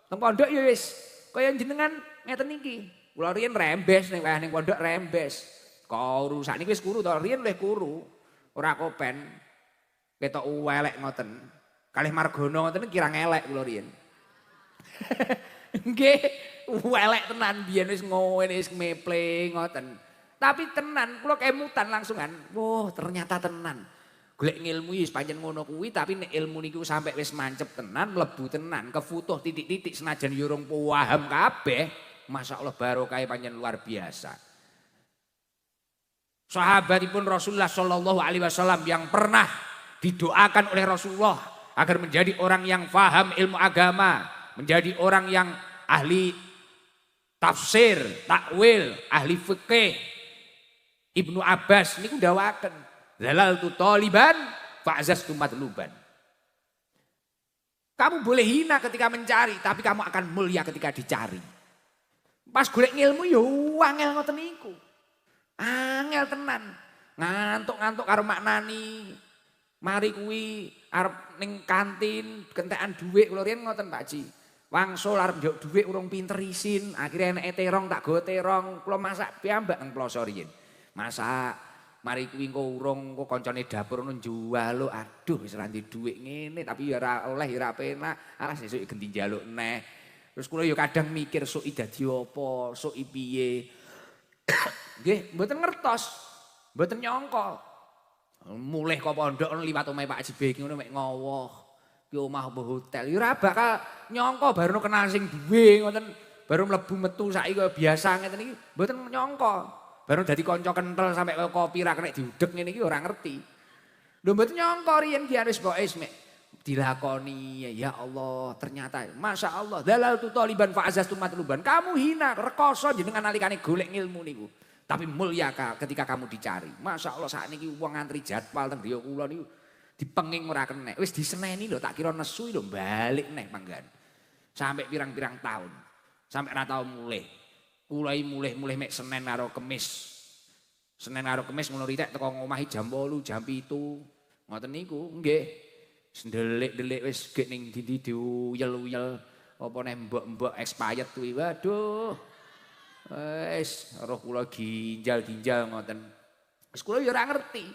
Teng pondok yo wis kaya jenengan ngeten iki. Kula riyen rembes ning wayah ning pondok rembes. Kuru sakniki wis kuru to, riyen luwih kuru. Ora kopen. Ketok elek ngoten. Kalih margono ngoten kirang elek kula riyen. Nggih, elek tenan biyen wis ngowen wis meple ngoten. Tapi tenan kula kemutan langsungan. Wah, ternyata tenan. Golek ngilmu wis pancen ngono kuwi, tapi nek ilmu niku sampai wis mancep tenan, mlebu tenan, kefutuh titik-titik senajan yo urung paham kabeh, masyaallah barokah pancen luar biasa. Sahabatipun Rasulullah Shallallahu Alaihi Wasallam yang pernah didoakan oleh Rasulullah agar menjadi orang yang paham ilmu agama, menjadi orang yang ahli tafsir, takwil, ahli fikih. Ibnu Abbas niku dawaken zalaltu taliban fa'zastu matluban. Kamu boleh hina ketika mencari, tapi kamu akan mulia ketika dicari. Pas golek ngilmu ya angel ngoten niku. Angel tenan. Ngantuk-ngantuk karo maknani. Mari kuwi arep ning kantin gentekan dhuwit kula riyen ngoten Pak Ji. Wangsul arep njuk dhuwit urung pinter isin, akhire eneke terong tak go terong, kula masak piyambak nang ploso riyen. Masak mari kuwi engko urung engko kancane dapur ngono njual lho, aduh wis ra ndek dhuwit ngene tapi ya ora oleh ya ora penak, alah sesuk ganti njaluk neh. Terus kula ya kadang mikir sok dadi apa, sok piye. Nggih, mboten ngertos, mboten nyangka. Mulih kok pondok liwat omahe Pak Haji Beki ngono mek ngowoh. Ki omah apa hotel. Ya ora bakal nyangka baru kenal sing duwe ngoten, baru mlebu metu saiki kaya biasa ngeten iki, mboten nyangka. Baru dadi kanca kentel sampai kaya kopi ra kena diudek ngene iki ora ngerti. Lho mboten nyangka riyen ki wis pokoke mek dilakoni ya Allah ternyata Masya Allah dalaltu taliban fa'azastu matluban. Kamu hina rekoso jenengan nalikane golek ngilmu niku. Tapi mulia ketika kamu dicari. Masya Allah saat ini wong ngantri jadwal teng griya kula niku dipenging ora kenek. Wis diseneni lho tak kira nesu lho balik neh panggan. Sampai pirang-pirang tahun. Sampai ora tau mulih. Kula mulih mek Senin karo Kamis. Senin karo Kamis ngono ritek teko ngomahi jam 8, jam 7. Ngoten niku nggih. Sendelik-delik wis gek ning ndi diuyel-uyel apa neh mbok-mbok expired kuwi. Waduh. Wis roh kula ginjal-ginjal ngoten. Wis kula ya ora ngerti.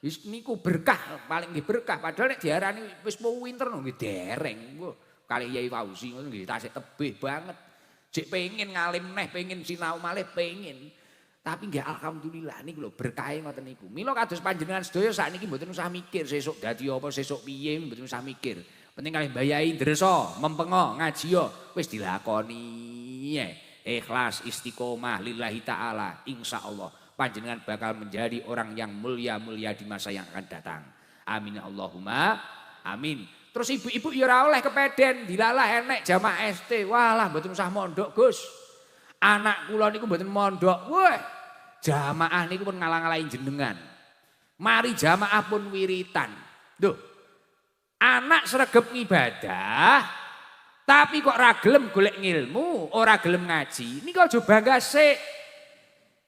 Wis niku berkah, paling nggih berkah. Padahal nek diarani wis mau winter nggih dereng. Kali Yai Fauzi ngono nggih tasik tebih banget. Jek pengen ngalim neh, pengen sinau malih pengen. Tapi nggih alhamdulillah niku lho berkahe ngoten niku. Mila kados panjenengan sedaya sakniki mboten usah mikir sesuk dadi apa, sesuk piye, mboten usah mikir. Penting kalih mbayahi ndresa, mempengo, ngaji wis dilakoni. Ikhlas istiqomah lillahi ta'ala, insya Allah panjenengan bakal menjadi orang yang mulia-mulia di masa yang akan datang. Amin Allahumma amin. Terus ibu-ibu ya ora oleh kepeden dilalah enek jamaah ST. Walah mboten usah mondok Gus. Anak kula niku mboten mondok. Wah, jamaah niku pun ngalang-alangi jenengan. Mari jamaah pun wiritan. Duh. Anak sregep ngibadah tapi kok ora gelem golek ngilmu, ora gelem ngaji. Niku aja bangga sik.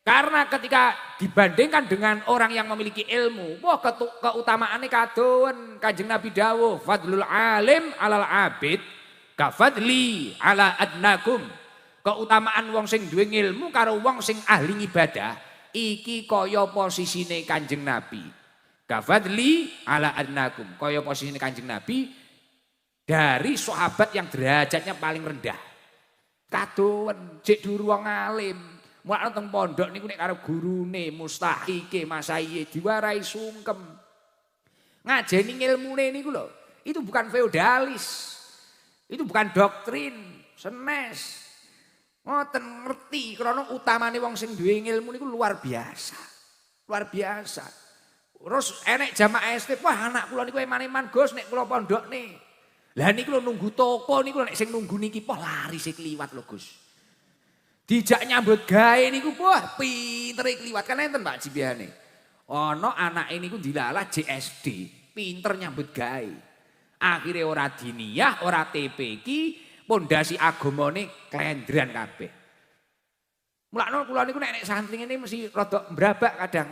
Karena ketika dibandingkan dengan orang yang memiliki ilmu, wah keutamaannya kadon. Kanjeng Nabi dawuh, fadlul alim alal abid kafadli ala adnakum. Keutamaan wong sing duwe ngilmu karo wong sing ahli ibadah iki kaya posisine Kanjeng Nabi. Kafadli ala adnakum, kaya posisine Kanjeng Nabi dari sahabat yang derajatnya paling rendah. Kadon cek duru wong alim. Mulane teng pondok niku nek karo gurune mustahike masaye diwarai sungkem. Ngajeni ngilmune niku lho, itu bukan feodalis. Itu bukan doktrin, senes. Ngoten ngerti krana utamane wong sing duwe ngilmu niku luar biasa. Luar biasa. Terus enek jamaah ST, wah anak kula niku eman-eman Gus nek kula pondokne. Lah niku lho nunggu toko niku nek sing nunggu niki poh lari sik kliwat lho Gus. Dijak nyambut gawe niku wah pintere kliwat kan enten Pak Jibiane. Ana anake niku dilalah JSD, pinter nyambut gawe. Akhire ora diniyah, ora TPQ, pondasi agamane klendran kabeh. Mulane kula niku nek santri ngene mesti rada mbrabak kadang.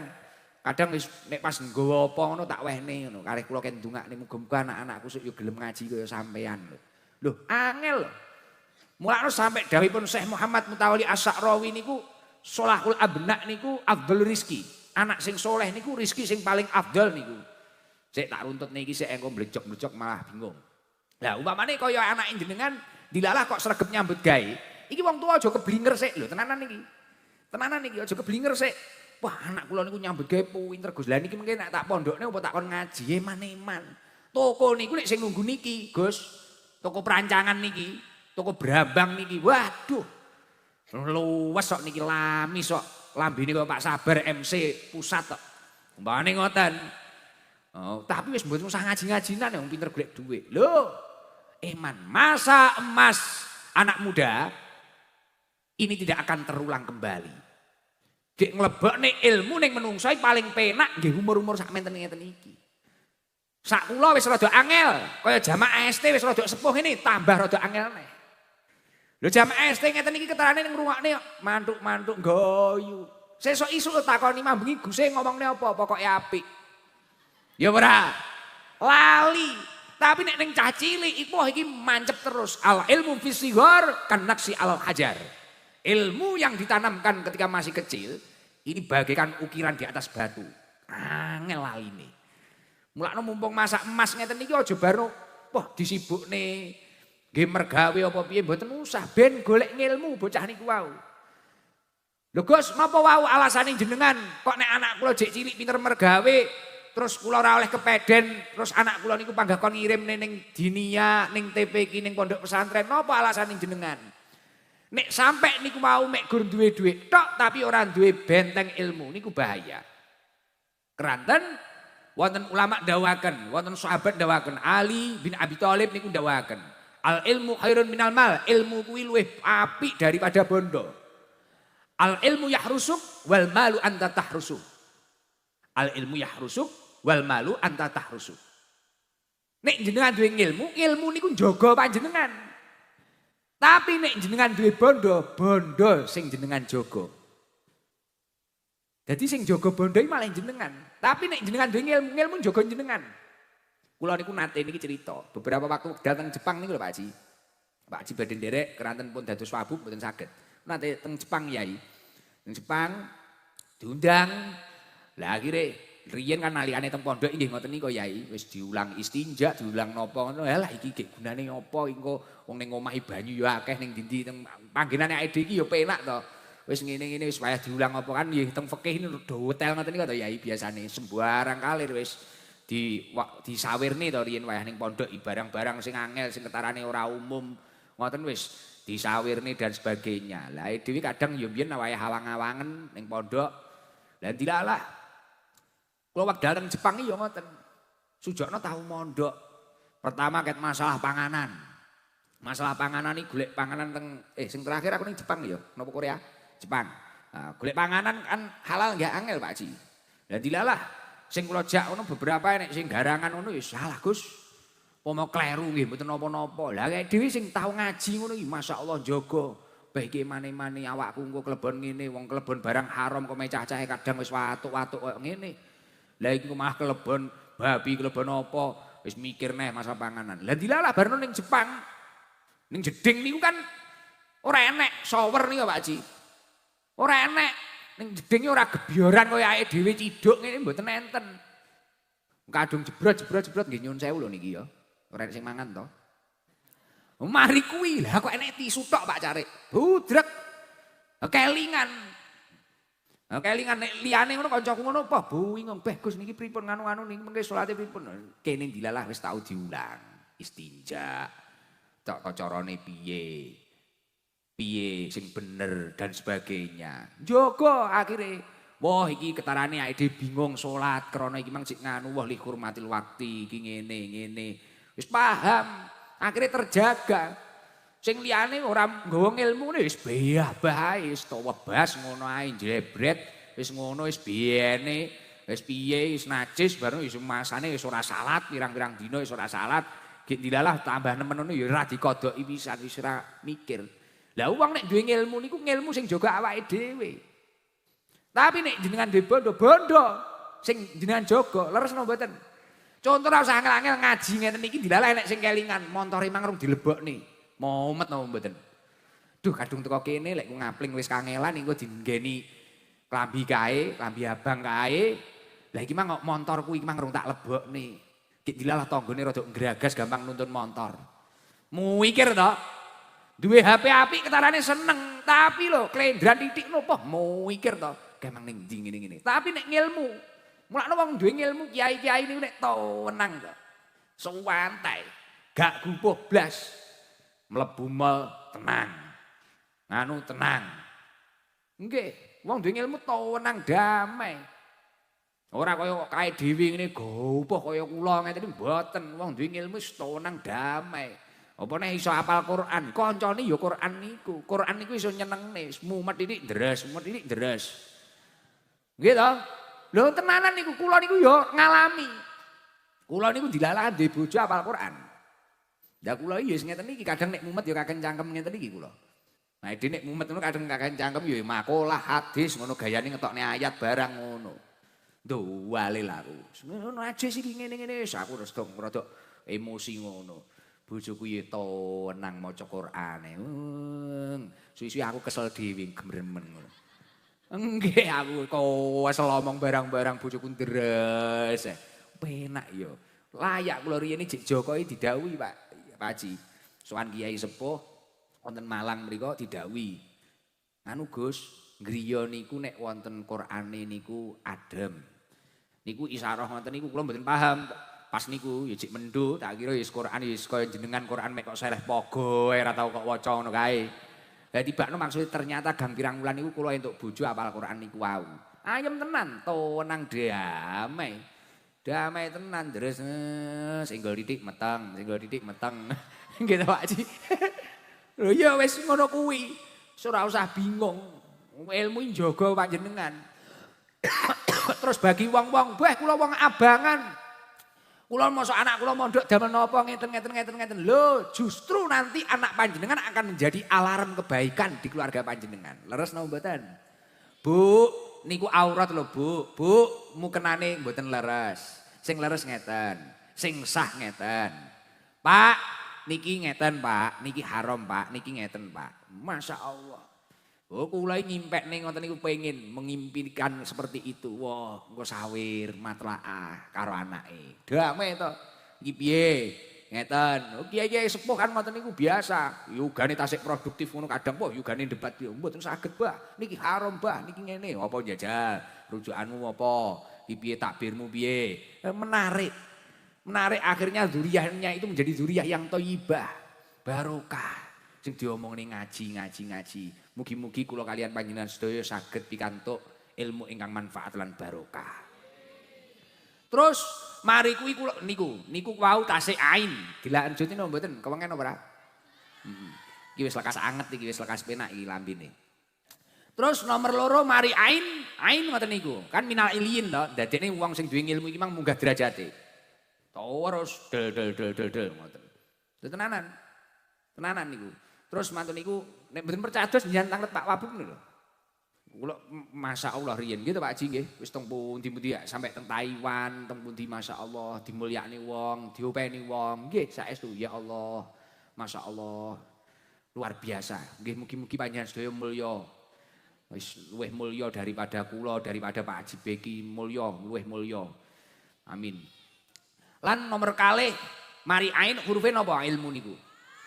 Kadang wis nek pas nggawa apa ngono tak wehne ngono. Kareh kula ken ndongakne muga-muga anak-anakku sok yo gelem ngaji kaya sampean lho. Lho, angel lho. Mulane sampai dawuhipun Syekh Muhammad Mutawalli Asy-Sya'rawi niku sholahul abna niku afdhal rizki. Anak sing soleh niku rizki sing paling afdal niku. Sik tak runtut niki sik engko mlecok-mlecok malah bingung. Lah umpamane kaya anake jenengan dilalah kok sregep nyambut gawe. Iki wong tua aja keblinger sik lho, tenanan niki. Tenanan niki aja keblinger sik. Wah, anak kula niku nyambut gawe pinter Gus. Lah niki mengke nek tak pondokne apa tak kon ngaji eman-eman. Toko niku nek sing nunggu niki, Gus. Toko perancangan niki, toko Brambang niki. Waduh. Luwes kok niki lamis kok. Lambene kok Pak Sabar MC pusat kok. Mbane ngoten. Oh, tapi wis mboten usah ngaji-ngajinan yang pinter golek duit. Lho, eman, masa emas anak muda ini tidak akan terulang kembali. Dek nglebokne ilmu ning menungso paling penak nggih umur-umur sak menten-ngeten iki. Sak kula wis rada angel, kaya jamaah ST wis rada sepuh ini tambah rada angel neh. Lho jamaah ST ngeten iki ketarane ning ngrungokne mantuk-mantuk nggoyu. Sesuk isuk takoni mambengi Guse ngomongne apa, pokoke apik. Ya ora. Lali. Tapi nek ning cah cilik iku iki mancep terus. Al ilmu fis sighar kan naksi al hajar. Ilmu yang ditanamkan ketika masih kecil, ini bagaikan ukiran di atas batu. Angel laline. Mulakno mumpung masa emas ngeten iki aja baru wah disibukne nggih mergawe apa piye mboten usah ben golek ngilmu bocah niku wau. Lho Gus, napa wau alasane jenengan kok nek anak kula jek cilik pinter mergawe terus kula ora oleh kepeden terus anak kula niku panggah kon ngirim ning dinia ning TPQ ning pondok pesantren napa alasane jenengan? Nek sampai niku mau mek gur duwe dhuwit tok tapi ora duwe benteng ilmu niku bahaya. Keranten wonten ulama dawaken, wonten sahabat dawaken, Ali bin Abi Thalib niku dawaken. Al ilmu khairun minal mal, ilmu kuwi luwih apik daripada bondo. Al ilmu yahrusuk wal malu anta tahrusuk. Al ilmu yahrusuk wal malu anta tahrusuk. Nek jenengan duwe ilmu, ilmu niku njaga panjenengan. Tapi nek jenengan duwe bondo, bondo sing jenengan jaga. Jadi sing jaga bondo iki malah jenengan. Tapi nek jenengan duwe ilmu, ilmu jaga jenengan. Kula niku nate niki cerita, beberapa waktu datang Jepang niku lho Pak Haji. Pak Haji badhe nderek keranten pun dados wabub mboten saged. Nate teng Jepang Yai. Teng Jepang diundang. Lah akhire riyen kan nalikane teng pondok nggih ngoten niku Yai, wis diulang istinja, diulang napa ngono. Lah iki gek gunane apa engko wong ning omahe banyu ya akeh ning ndi-ndi teng panggenane awake dhewe iki ya penak to. Wis ngene-ngene wis wayah diulang apa kan nggih teng fikih niku do hotel ngoten niku to Yai biasane sembarang kalir wis disawirne to riyen wayah ning pondok barang-barang sing angel sing ketarane ora umum ngoten wis disawirne dan sebagainya. Lah dhewe kadang ya mbiyen wayah awang-awangen ning pondok. Lah dilalah kula wekdal teng Jepang iki ya ngoten. Sujokno tau mondok. Pertama ket masalah panganan. Masalah panganan iki golek panganan teng sing terakhir aku ning Jepang ya, napa Korea? Jepang. Nah, golek panganan kan halal nggak angel Pak Haji. Lah dilalah sing kula jak ngono beberapa nek sing garangan ngono ya salah Gus. Pomo kleru nggih mboten napa-napa. Lah awake dhewe sing tau ngaji ngono iki masyaallah jaga. Baik mane-mane awakku engko klebon ngene, wong klebon barang haram kok mecah-cahe kadang wis watuk-watuk koyo ngene. Lah iki malah klebon babi, klebon apa, wis mikir neh masalah panganan. Lah dilalah barno ning Jepang. Ning jeding niku kan ora enek shower niku Pak Haji. Ora enek ning jedinge ora gebyoran kaya awake dhewe ciduk ngene mboten enten. Kadung jebrot nggih nyun sewu lho niki ya. Ora enek sing mangan to. Mari kuwi lah kok enek tisu tok Pak Carik. Budrek. Kelingan. Kelingan nek liyane ngono kancaku ngono apa bingung beh Gus niki pripun nganu-anu niki mengke salate pripun. Kene dilalah wis tau diulang. Istinja. Tok carane piye. Piye sing bener dan sebagainya. Njogo akhire wah iki ketarane awake bingung salat krana iki mang sik nganu wah li hurmatil wakti iki ngene. Wis paham. Akhirnya terjaga. Sing liyane ora nggawa ilmu wis bayah wis towebas ngono ae jebret wis ngono wis biyene wis piye wis najis baru wis masane wis ora salat pirang-pirang dina wis ora salat gek dilalah tambah nemen ngono ya ora dikodoki pisan wis ora mikir. Lah wong nek duwe ilmu niku ilmu sing jaga awake dhewe. Tapi nek jenengan duwe bondo sing jenengan jaga leres napa mboten? Contoh ora usah angel-angel ngaji ngene iki dilalah nek sing kelingan montore mang rung dilebokne. Momet napa mboten? Duh kadung teko kene lek ku ngapling wis kangelan engko dinggeni klambi kae, klambi abang kae. Lah iki mang kok montorku iki mang rung tak lebokne. Gek dilalah tanggane rada ngragas gampang nuntun montor. Mikir to. Duwe HP apik ketarane seneng, tapi lho klendran titik nopo mikir to. memang ning ndi ngene-ngene. Tapi nek ngilmu, mulane wong duwe ngilmu kiai-kiai niku nek tenang kok. Santai, gak gupuh blas. Mlebu mall tenang. Nganu tenang. Nggih, wong duwe ilmu tenang damai. Ora kaya kok kae dhewe ngene gopoh kaya kula ngene mboten. Wong duwe ilmu wis tenang damai. Apa nek iso hafal Quran, kancane ya Quran niku. Quran niku iso nyenengne, mumet titik deres, mumet titik deres. Nggih to? Lho tenanan niku kula niku ya ngalami. Kula niku dilalakan duwe bojo hafal Quran. Lah kula iki ya ngeten iki kadang nek mumet ya kakek cangkem ngeten iki kula. Nah, iki nek mumet ngono kadang kakek cangkem ya makalah hadis ngono gayane ngetokne ayat barang ngono. Duh, wale laku. Ngono aja sih ngene-ngene wis aku terus dong rada emosi ngono. Bojoku ya tenang maca Qur'ane. Suwi-suwi aku kesel dhewe gemremen ngono. Nggih aku kesel omong barang-barang bojoku ndres. Penak ya. Layak kula riyene jek Jokowi didhawuhi, Pak. Pak Haji. Sowan Kiai Sepuh wonten Malang mriku didhawuhi. Anu Gus, griya niku nek wonten Qur'ane niku adem. Niku isyarah ngoten niku kula mboten paham. Pas niku ya jek mendhu tak kira ya Qur'an ya kaya jenengan Qur'an mek kok seleh pogo ora tau kok waca ngono kae. Lah tibakno maksud ternyata gang pirang wulan niku kula entuk bojo apal Qur'an niku wau. Ayem tenan, tenang damai. Damai tenan deres singgol titik meteng, singgol titik meteng. Gitu Pak Haji. Lho ya wis ngono kuwi. Ora usah bingung. Ilmu njaga panjenengan. Terus bagi wong-wong, "Bah kula wong abangan." Kula mosok anak kula mondok damel napa ngeten. Lho, justru nanti anak panjenengan akan menjadi alarm kebaikan di keluarga panjenengan. Leres napa mboten? Bu, niku aurat lho, Bu. Bu, mukenane mboten leres. Sing leres ngeten, sing sah ngeten. Pak, niki ngeten, Pak. Niki haram, Pak. Niki ngeten, Pak. Masya Allah. Oh, kula ngimpek ning ngoten niku pengin mengimpikan seperti itu. Wah, engko sawir matlaah karo anake. Damai to. Iki piye? Ngeten. Oh, kiai-kiai sepuh kan ngoten niku biasa. Yugane tasik produktif ngono kadang kok yugane debat yo mboten saged, Mbah. Niki haram, Mbah. Niki ngene. Apa jajal? Rujukanmu apa? Iki piye takbirmu piye? Menarik. Menarik akhirnya zuriyahnya itu menjadi zuriyah yang thayyibah. Barokah. Sing diomongne ngaji. Mugi-mugi kula kalian panjenengan sedaya saged pikantuk ilmu ingkang manfaat lan barokah. Terus mari kuwi kula niku wau tasik ain. Dilanjuti napa mboten? Kewengen apa ora? Iki wis lekas anget iki wis lekas penak iki lambene. Terus nomor loro mari ain ngoten niku. Kan minal iliyin to, dadekne wong sing duwe ilmu iki mang munggah derajate. Terus del ngoten. Tenanan. Tenanan niku. Terus mantun niku nek mboten percados njenengan tanglet Pak Wabuk lho. Kula masyaallah riyen gitu Pak Haji nggih, wis teng pundi-pundi ya sampai teng Taiwan, teng pundi masyaallah dimulyakne wong, diopeni wong. Nggih saestu ya Allah. Masyaallah. Luar biasa. Nggih mugi-mugi panjenengan sedaya mulya. Wis luwih mulya daripada kula, daripada Pak Haji Beki mulya, luwih mulya. Amin. Lan nomor kalih mari ain hurufe napa ilmu niku?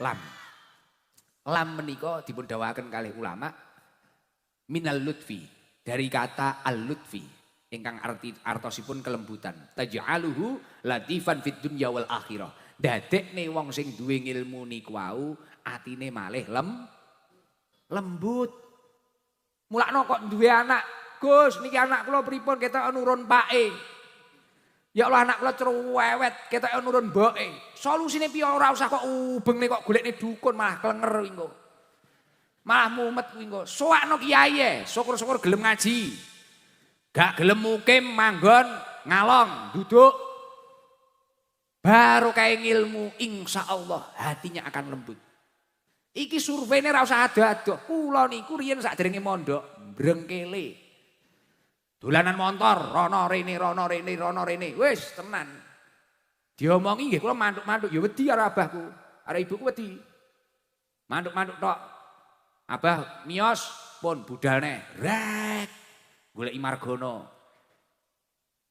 Lam. Lam menika dipun dawuhaken kalih ulama minal lutfi dari kata al-lutfi ingkang artosipun kelembutan taj'aluhu latifan fid dunya wal akhirah. Dadekne wong sing duwe ilmu niku wau atine malih lembut. Mulakno kok duwe anak, Gus niki anak kula pripun ketok nurun pake. Ya Allah anak kula cerewet ketok nurun mboke. Solusine piye ora usah kok ubengne kok golekne dukun malah klenger kuwi engko. Malah mumet kuwi engko. Soakno kiai syukur-syukur gelem ngaji. Gak gelem mukim manggon ngalong duduk. Baru kae ilmu insyaallah hatinya akan lembut. Iki surveinya ora usah ado-ado. Kula niku riyen sakderenge mondok brengkele. Dolanan motor, rono rene. Wis tenan. Diomongi nggih kula mantuk-mantuk ya wedi karo abahku. Karo ibuku wedi. Mantuk-mantuk tok. Abah miyos pun budalne rek. Goleki Margono.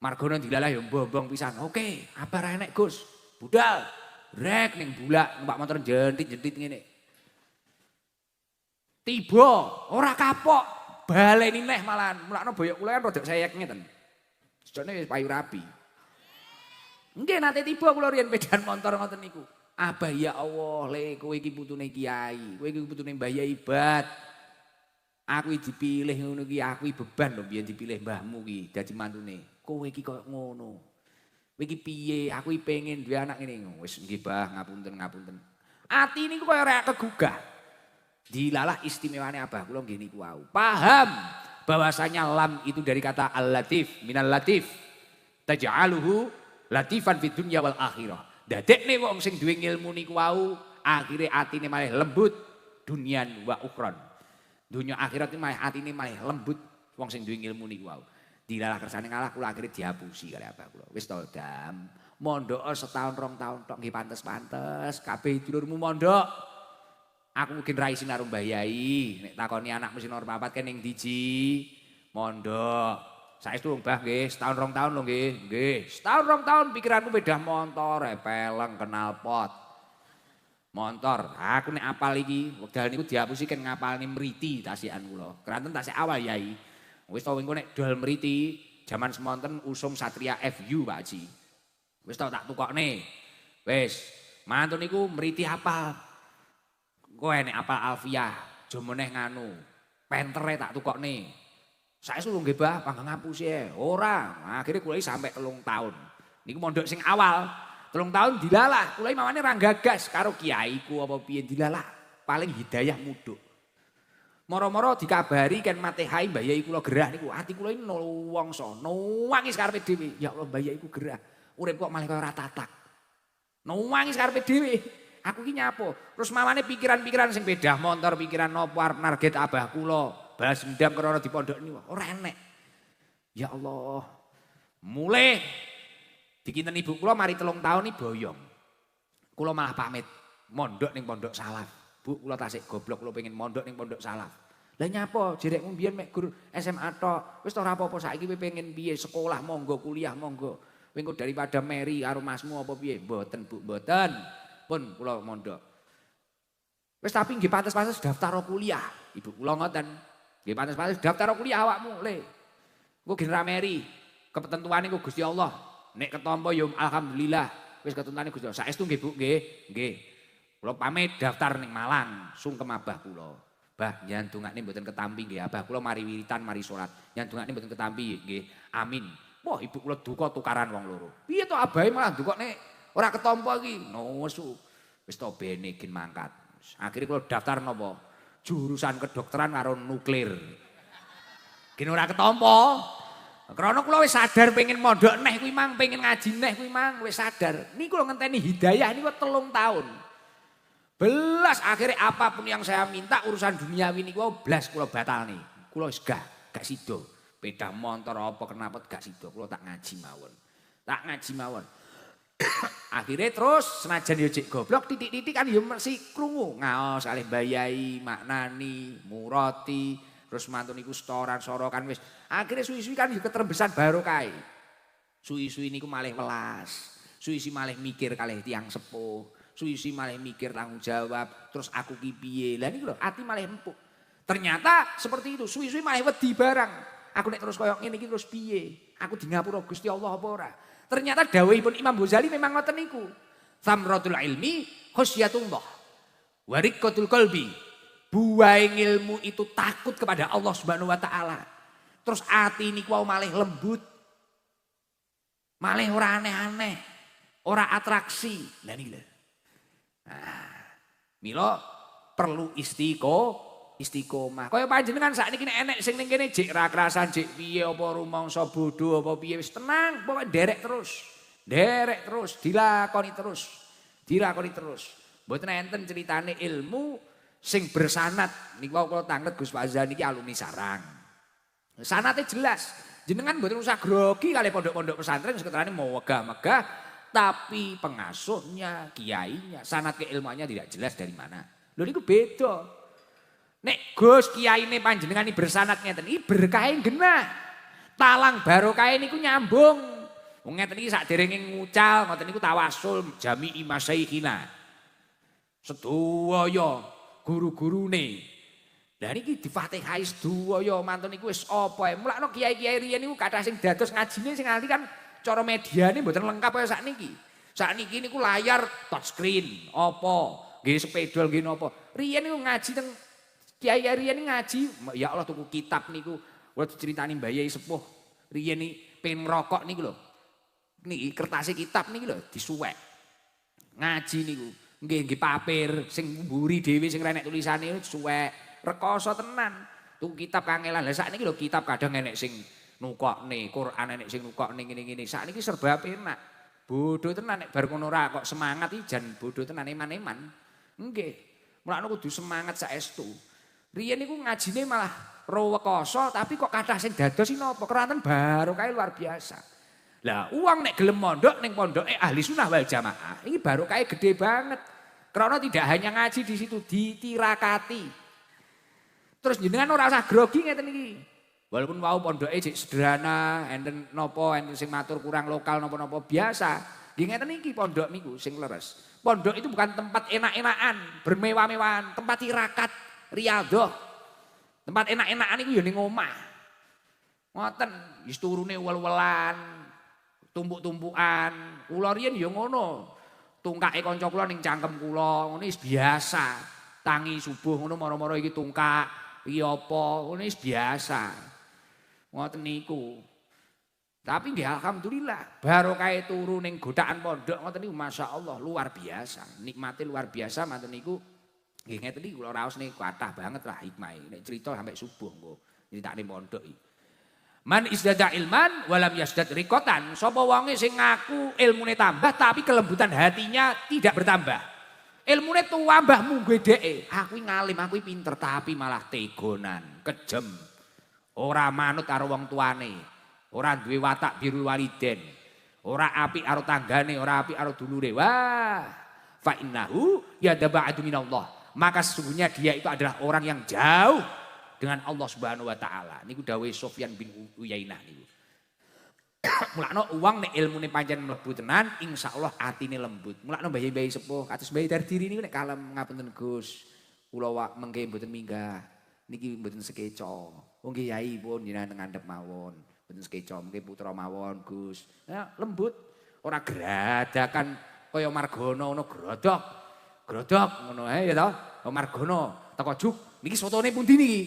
Margono dilalah ya mbombong pisan. Oke, abah ra enek Gus. Budal rek ning bulak numpak motor jentit-jentit ngene. Tiba ora kapok. baleni neh malahan. Mulakno boyok kula kan rada sayek ngeten. Sedene wis payu rabi. Nggih nate tiba kula riyen pedan motor ngoten niku. Abah ya Allah, le kowe iki putune kiai, kowe iki putune Mbah Yai Bat. Aku dipilih ngono iki, aku beban lho biyen dipilih mbahmu iki dadi mantune. Kowe iki koyo ngono. Kowe iki piye? Aku pengen duwe anak ngene. Wis nggih Bah, ngapunten. Ati niku koyo rek kegugah. Dilalah istimewane abah kula nggih niku wau. Paham bahwasanya lam itu dari kata al-latif, minal latif. Taj'aluhu latifan fid dunya wal akhirah. Dadekne wong sing duwe ilmu niku wau akhire atine malih lembut dunyan wa ukhron. Dunya akhirat iki malih atine malih lembut wong sing duwe ilmu niku wau. Dilalah kersane ngalah kula akhire dihapusi kali abah kula. Wis to Dam, mondok setahun 2 tahun tok nggih pantes-pantes kabeh dulurmu mondok. Aku mungkin ra isin karo Mbah Yai, nek takoni anakmu sing nomor 4 kan ning ndi? Mondok. Saestu lho Mbah nggih, setahun 2 tahun lho nggih. Nggih, setahun 2 tahun pikiranmu bedah motor, peleng, knalpot. Motor. Aku nek apal iki, wekdal niku dihapusi kan ngapalne mriti tasikan kula. Keranten tasik awal Yai. Wis to engko nek dol mriti, jaman semonten usum Satria FU Pak Haji. Wis to tak tukokne. Wis, mantun niku mriti apal. Kowe nek apal Alfiah, jomeneh nganu. Pentere tak tukokne. Saestu lho nggih Bah, panggang ngapusi ae. Ora, akhire kula sampai 3 tahun. Niku mondok sing awal, 3 tahun dilalah. Kula mamane ra gagas karo kiaiku apa piye dilalah. Paling hidayah mudhuk. Moro-moro dikabari kan Matehai Mbah Yai kula gerah niku. Ati kula iki nuwangsa, nuwangis karepe dhewe. Ya Allah Mbah Yai ku gerah. Urip kok malah kaya ora tatak. Nuwangis karepe dhewe. Aku ki nyapo. Terus mamane pikiran-pikiran sing bedah motor, pikiran nopo arep narget abah kula. Balas dendam karena di pondok ini ora enek. Ya Allah. Mulai dikinten ibu kula mari 3 tahun iki boyong. Kula malah pamit mondok ning pondok salaf. Bu kula tasik goblok kula pengen mondok ning pondok salaf. Lah nyapa jerekmu mbiyen mek guru SMA tok. Wis ora apa-apa saiki kowe pengen piye sekolah monggo kuliah monggo. Kowe engko daripada meri karo masmu apa piye? Mboten Bu, mboten. Pun kula mondok. Wis tapi nggih pantes-pantes daftar kuliah. Ibu kula ngoten. Nggih pantes-pantes daftar kuliah awakmu le. Engko gen ra meri. Ketentuane ku Gusti Allah. Nek ketampa ya alhamdulillah. Wis ketentuane Gusti Allah. Saestu nggih Bu, nggih. Nggih. Kula pamit daftar ning Malang, sungkem abah kula. Bah, njan dongakne mboten ketampi nggih. Abah kula mari wiritan, mari salat. Njan dongakne mboten ketampi nggih. Amin. Wah, ibu kula duka tukaran wong loro. Piye to abahe malah dukane ora ketampa iki. Nusu. Wis to bene gen mangkat. Akhire kula daftar napa? Jurusan kedokteran karo nuklir. Gen ora ketampa. Karena kula wis sadar pengen mondok neh kuwi mang, pengen ngaji neh kuwi mang, wis sadar. Niku lho ngenteni hidayah niku 3 tahun. Belas akhirnya apapun yang saya minta urusan duniawi niku blas kula batalne. Kula wis gak sida. Beda motor apa kenapa gak sida. Kula tak ngaji mawon. Tak ngaji mawon. Akhirnya terus senajan yo cek goblok titik-titik kan yo mesti krungu ngaos kalih Mbah Yai, maknani, murati, terus mantun niku setoran sorokan wis. Akhirnya suwi-suwi kan yo ketrembesan barokah. Suwi-suwi niku malih welas. Suwi-suwi malih mikir kalih tiyang sepuh. Suwi-suwi malah mikir tanggung jawab, terus aku ki piye. Lah niku lho, ati malah empuk. Ternyata seperti itu, suwi-suwi malah wedi barang. Aku nek terus koyo ngene iki terus piye? Aku di ngapura Gusti Allah apa ora? Ternyata dawuhipun Imam Ghazali memang ngoten niku. Samratul ilmi khasyatullah. Wa riqqatul qalbi. Buahe ilmu itu takut kepada Allah Subhanahu wa taala. Terus ati niku malah lembut. Malah ora aneh-aneh. Ora atraksi. Lah niki lho. Nah, mila perlu istiqomah. Kaya panjenengan sakniki nek enek sing ning kene jek ra krasan jek piye apa rumangsa bodho apa piye wis tenang, pokoke derek terus. Derek terus, dilakoni terus. Dilakoni terus. Mboten enten critane ilmu sing bersanad. Niku kula tanglet Gus Fazan iki alumni sarang. Sanate jelas. Jenengan mboten usah grogi kali pondok-pondok pesantren seketarane mau megah-megah. Tapi pengasuhnya, kiainya, sanad keilmuannya tidak jelas dari mana. Lho niku beda. Nek Gus kiyaine panjenengan iki bersanad ngeten iki berkah genah. Talang barokah niku nyambung. Wong ngeten iki sakderenge ngucal ngoten niku tawasul jami'i masyayikhina. Sedaya guru-gurune Lah niki difatihai sedaya mantun niku wis apa ae. Mulane kiai-kiai riyen niku kathah sing dados ngajine sing nganti kan cara mediane mboten lengkap kaya sakniki. Sakniki niku layar touchscreen, apa, nggih sepedol nggih napa. Riyen niku ngaji teng kiai-kiai riyen ngaji, ya Allah tuku kitab niku. Kula diceritani Mbah Yai sepuh. Riyen iki pengen ngrokok niku lho. Niki kertas kitab niki lho disuwek. Ngaji niku. Nggih papir sing mburi dhewe sing renek tulisane disuwek. Rekoso tenan. Tuku kitab kangelan. Lah sakniki lho kitab kadang enek sing nukokne, Quran enek sing nukokne ngene-ngene. Sakniki serba penak. Bodho tenan nek bar ngono ora kok semangat iki jan bodho tenan eman-eman. Nggih. Mulane kudu semangat saestu. Riyen niku ngajine malah rekoso tapi kok kathah sing dadosi napa? Keranten barokah luar biasa. Lah uang nek gelem mondok ning pondoke ahli sunnah wal jamaah. Ini barokah gede banget. Karena tidak hanya ngaji di situ ditirakati. Terus jenengan ora usah grogi ngeten iki. Walaupun wau pondoke jek sederhana, enten napa enten sing matur kurang lokal napa-napa biasa. Nggih ngeten iki pondok niku sing leres. Pondok itu bukan tempat enak-enakan, bermewah-mewahan, tempat tirakat, riyadhah. Tempat enak-enakan iku ya ning omah. Ngoten, wis turune wel-welan, tumpuk-tumpukan. Kula riyen ya ngono. Tungkake kanca kula ning cangkem kula, ngono wis biasa. Tangi subuh ngono mara-mara iki tungkak. Iki apa? Ngono wis biasa. Ngoten niku. Tapi nggih alhamdulillah barokah turu ning godaan pondok ngoten niku masyaallah luar biasa. Nikmate luar biasa manten niku. Nggih ngeten iki kula raos niku kathah banget lah hikmahe. Nek cerita sampai subuh engko critakne pondok iki. Man isdada ilman walam yasdad rikotan. Sapa wonge sing ngaku ilmune tambah tapi kelembutan hatinya tidak bertambah. Ilmune tuwambah mungguhe dheke. Aku ngalim, aku pinter tapi malah tegonan, kejem. Ora manut karo wong tuane. Ora duwe watak birrul waliden. Ora apik karo tanggane, ora apik karo dulure. Wah, fa innahu yadaba'adu minallah. Maka sesungguhnya dia itu adalah orang yang jauh dengan Allah Subhanahu wa taala. Niku dawuh Sufyan bin Uyainah niku. Mulakno uang nek ilmune pancen mlebu tenan insyaallah atine lembut. Mulakno bayi-bayi sepuh kados bayi Dardiri niku nek kalem ngapunten Gus. Kula wak mengke mboten minggah. Niki mboten sekeca. Wong nggih yai pun jenengan ngandhep mawon. Mboten sekeca mengke putra mawon Gus. Ya lembut. Ora geradakan kaya Margono ngono grodok. Grodok ngono ae ya to. Margono teko juk niki sotone pundi niki?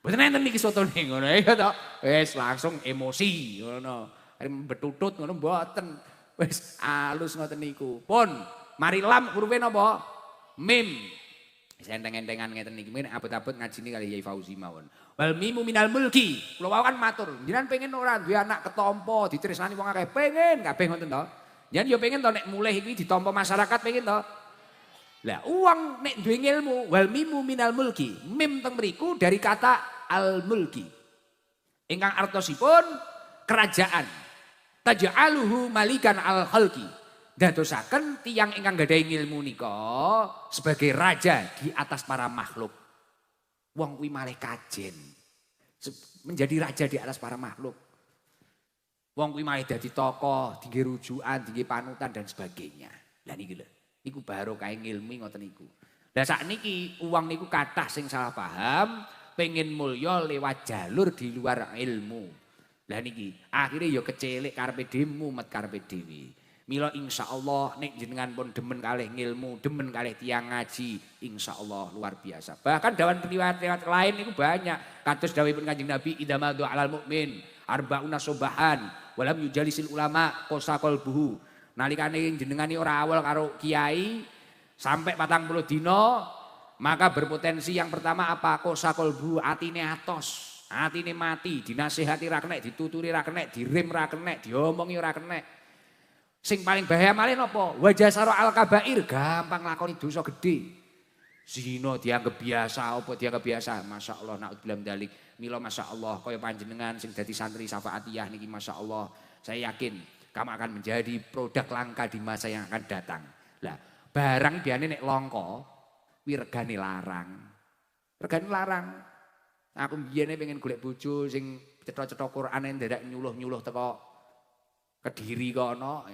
Mboten enten niki sotone ngono ya to. Wis langsung emosi ngono. Betutut ngono mboten. Wis alus ngoten niku. Pun mari lam hurufe napa? Mim. Wis enteng-entengan ngeten niki. Nek abot-abot ngajine kali Yai Fauzi mawon. Wal mimu minal mulki. Kula kan matur, jenengan pengen ora duwe anak ketampa, ditresnani wong akeh. Pengen kabeh ngoten to. Jenengan yo pengen to nek mulih iki ditampa masyarakat pengen to. Lah uang nek duwe ilmu wal mimu minal mulki. Mim teng mriku dari kata al mulki. Ingkang artosipun kerajaan. Taj'aluhu malikan al khalqi. Dadosaken tiyang ingkang gadhahi ilmu nika sebagai raja di atas para makhluk. Wong kuwi malih kajen. Menjadi raja di atas para makhluk. Wong kuwi malih dadi tokoh, tinggi rujukan, tinggi panutan dan sebagainya. Lah niki lho. Iku barokah ilmu ngoten niku. Lah sakniki uang niku kathah sing salah paham, pengen mulya lewat jalur di luar ilmu. Lah niki akhirnya ya kecelik karepe dhewe mumet karepe dhewe. Mila insyaallah nek jenengan pun demen kalih ngilmu, demen kalih tiyang ngaji, insyaallah luar biasa. Bahkan dawan riwayat-riwayat lain niku banyak. Kados dawuhipun Kanjeng Nabi idamadu alal mukmin arbauna subahan walam yujalisil ulama qasa qalbuhu. Nalikane jenengane ora awal karo kiai sampai 40 dina maka berpotensi yang pertama apa? Qasa qalbu atine atos, atine mati, dinasihati ra kenek, dituturi ra kenek, direm ra kenek, diomongi ora kenek. Sing paling bahaya malih napa? Wajasara al-kabair, gampang lakoni dosa gedhe. Zina dianggap biasa, apa dianggap biasa? Masyaallah naudzubillah min dzalik. Mila masyaallah kaya panjenengan sing dadi santri Syafaatiyah niki masyaallah. Saya yakin kamu akan menjadi produk langka di masa yang akan datang. Lah, barang biane nek langka kuwi regane larang. Regane larang. Aku biyene pengen golek bojo sing cetha-cetha Qur'ane nderek nyuluh-nyuluh teko Kediri kono.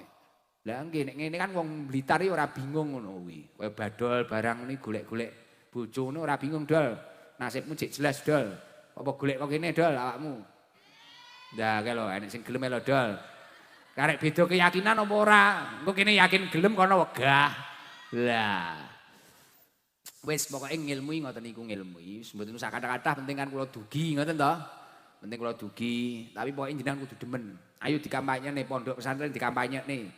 Lah nggih nek ngene kan wong Blitar iki ora bingung ngono kuwi. Kaya badol barang ini golek-golek Bojone ora bingung dol. Nasibmu jek jelas dol. Apa golek kok kene dol awakmu. Ndah kae lho enek sing gelem lho dol. Karek beda keyakinan apa ora? Engko kene yakin gelem kono wegah. Lah. Wis pokoke ngilmu ngoten niku ngilmu. Mboten usah kata-kata penting kan kula dugi ngoten to. Penting kula dugi, tapi pokoke jenengan kudu demen. Ayo dikampanyene pondok pesantren dikampanyene.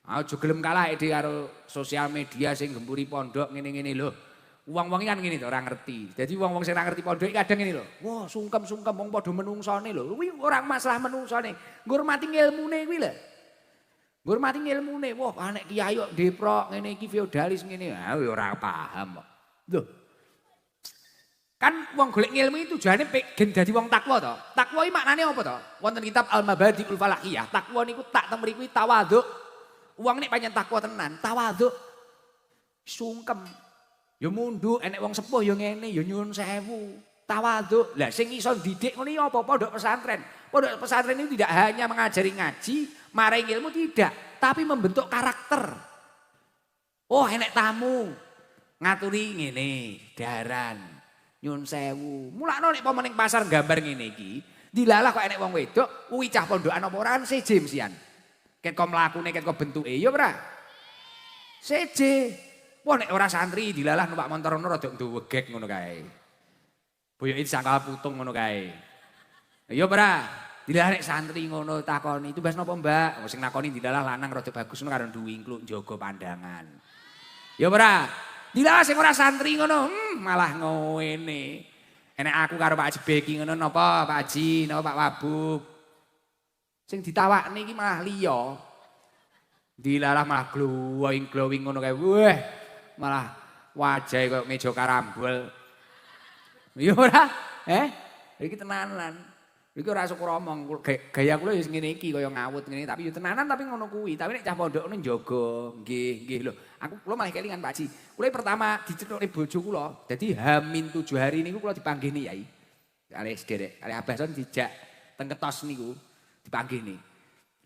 Aja gelem kalah iki karo sosial media sing gemburi pondok ngene-ngene lho. Wong-wong kan ngene to ora ngerti. Dadi wong-wong sing ora ngerti pondok iki kadang ngene lho. Wah, sungkem-sungkem wong padha menungsone lho. Kuwi ora masalah menungsone. Ngurmati ngilmune kuwi lho. Ngurmati ngilmune. Wah, nek kiai kok deprok ngene iki feodalis ngene. Ah ora paham kok. Lho. Kan wong golek ngilmu itu tujuane pengen dadi wong takwa to. Takwa iki maknane apa to? Wonten kitab Al-Mabadi'ul Falahiyah. Takwa niku tak teng mriku tawadhu. Wong nek pancen takwa tenan, tawadhu. Sungkem. Ya munduk enek wong sepuh ya ngene, ya nyuwun sewu. Tawadhu. Lah sing iso didik ngene apa pondok pesantren. Pondok pesantren itu tidak hanya mengajari ngaji, marai ilmu tidak, tapi membentuk karakter. Oh, enek tamu. Ngaturi ngene, daran. Nyun sewu. Mulakno nek pomen ning pasar gambar ngene iki, dilalah kok enek wong wedok, kuwi cah pondokan apa ora seje msian. Ket kok mlakune ket kok bentuke ya ora. Seje. Wah nek ora santri dilalah numpak motor ngono rada nduwegek ngono kae. Boyoke disangkal putung ngono kae. Ya ora. Dilalah nek santri ngono takoni, "Tumbas napa, Mbak?" Sing nakoni dilalah lanang rada bagus ngono karo duwingkluk njaga pandangan. Ya ora. Dilalah sing ora santri ngono, malah ngene. Enek aku karo Pak Haji Beki ngono napa Pak Haji, napa Pak Wabub. Sing ditawakne iki malah liya. Dilalah malah glowing ngono kae. Wah, malah wajahe koyo meja karambol. Ya ora? Iki tenanan. Iki ora sok omong. Gaya kula ya ngene iki kaya ngawut ngene tapi ya tenanan tapi ngono kuwi. Tapi nek cah pondok ngono njaga. Nggih lho. Aku kula malah kelingan Pak Haji. Kula pertama dicethukne bojo kula. Dadi H-7 hari niku kula dipanggihne Yai. Kali sederek, kali Abason dijak teng Ketos niku dipanggihne.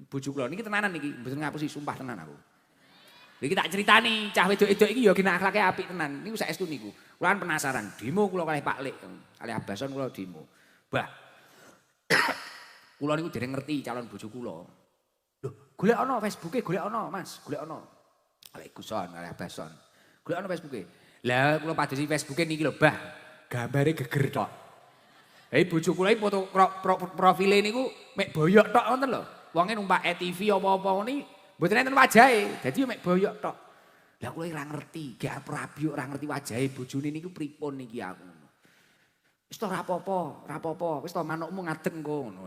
Bojo kula niki tenanan niki, mboten ngapusi sumpah tenan aku. Iki tak critani, cah wedok-wedok iki ya kena akhlake apik tenan. Niku saestu niku. Kula kan penasaran, demo kula kalih Pak Lik, kalih Abason kula demo. Bah. Kula niku dereng ngerti calon bojo kula. Lho, golek ana Facebooke, golek ana, Mas, golek ana. Kalih Guson, kalih Abason. Golek ana Facebooke. Lah kula padhesi Facebooke niki lho, Bah. Gambare geger tok. Bojo kula iki foto profile niku mek boyok tok ngoten lho. Wonge numpak ETV apa-apa ngene mboten enten wajahe. Dadi mek boyok tok. Lah kula ora ngerti, gak rabi ora ngerti wajahe bojone niku pripun niki aku. Wis to ora apa-apa, wis to manukmu ngadeg engko ngono.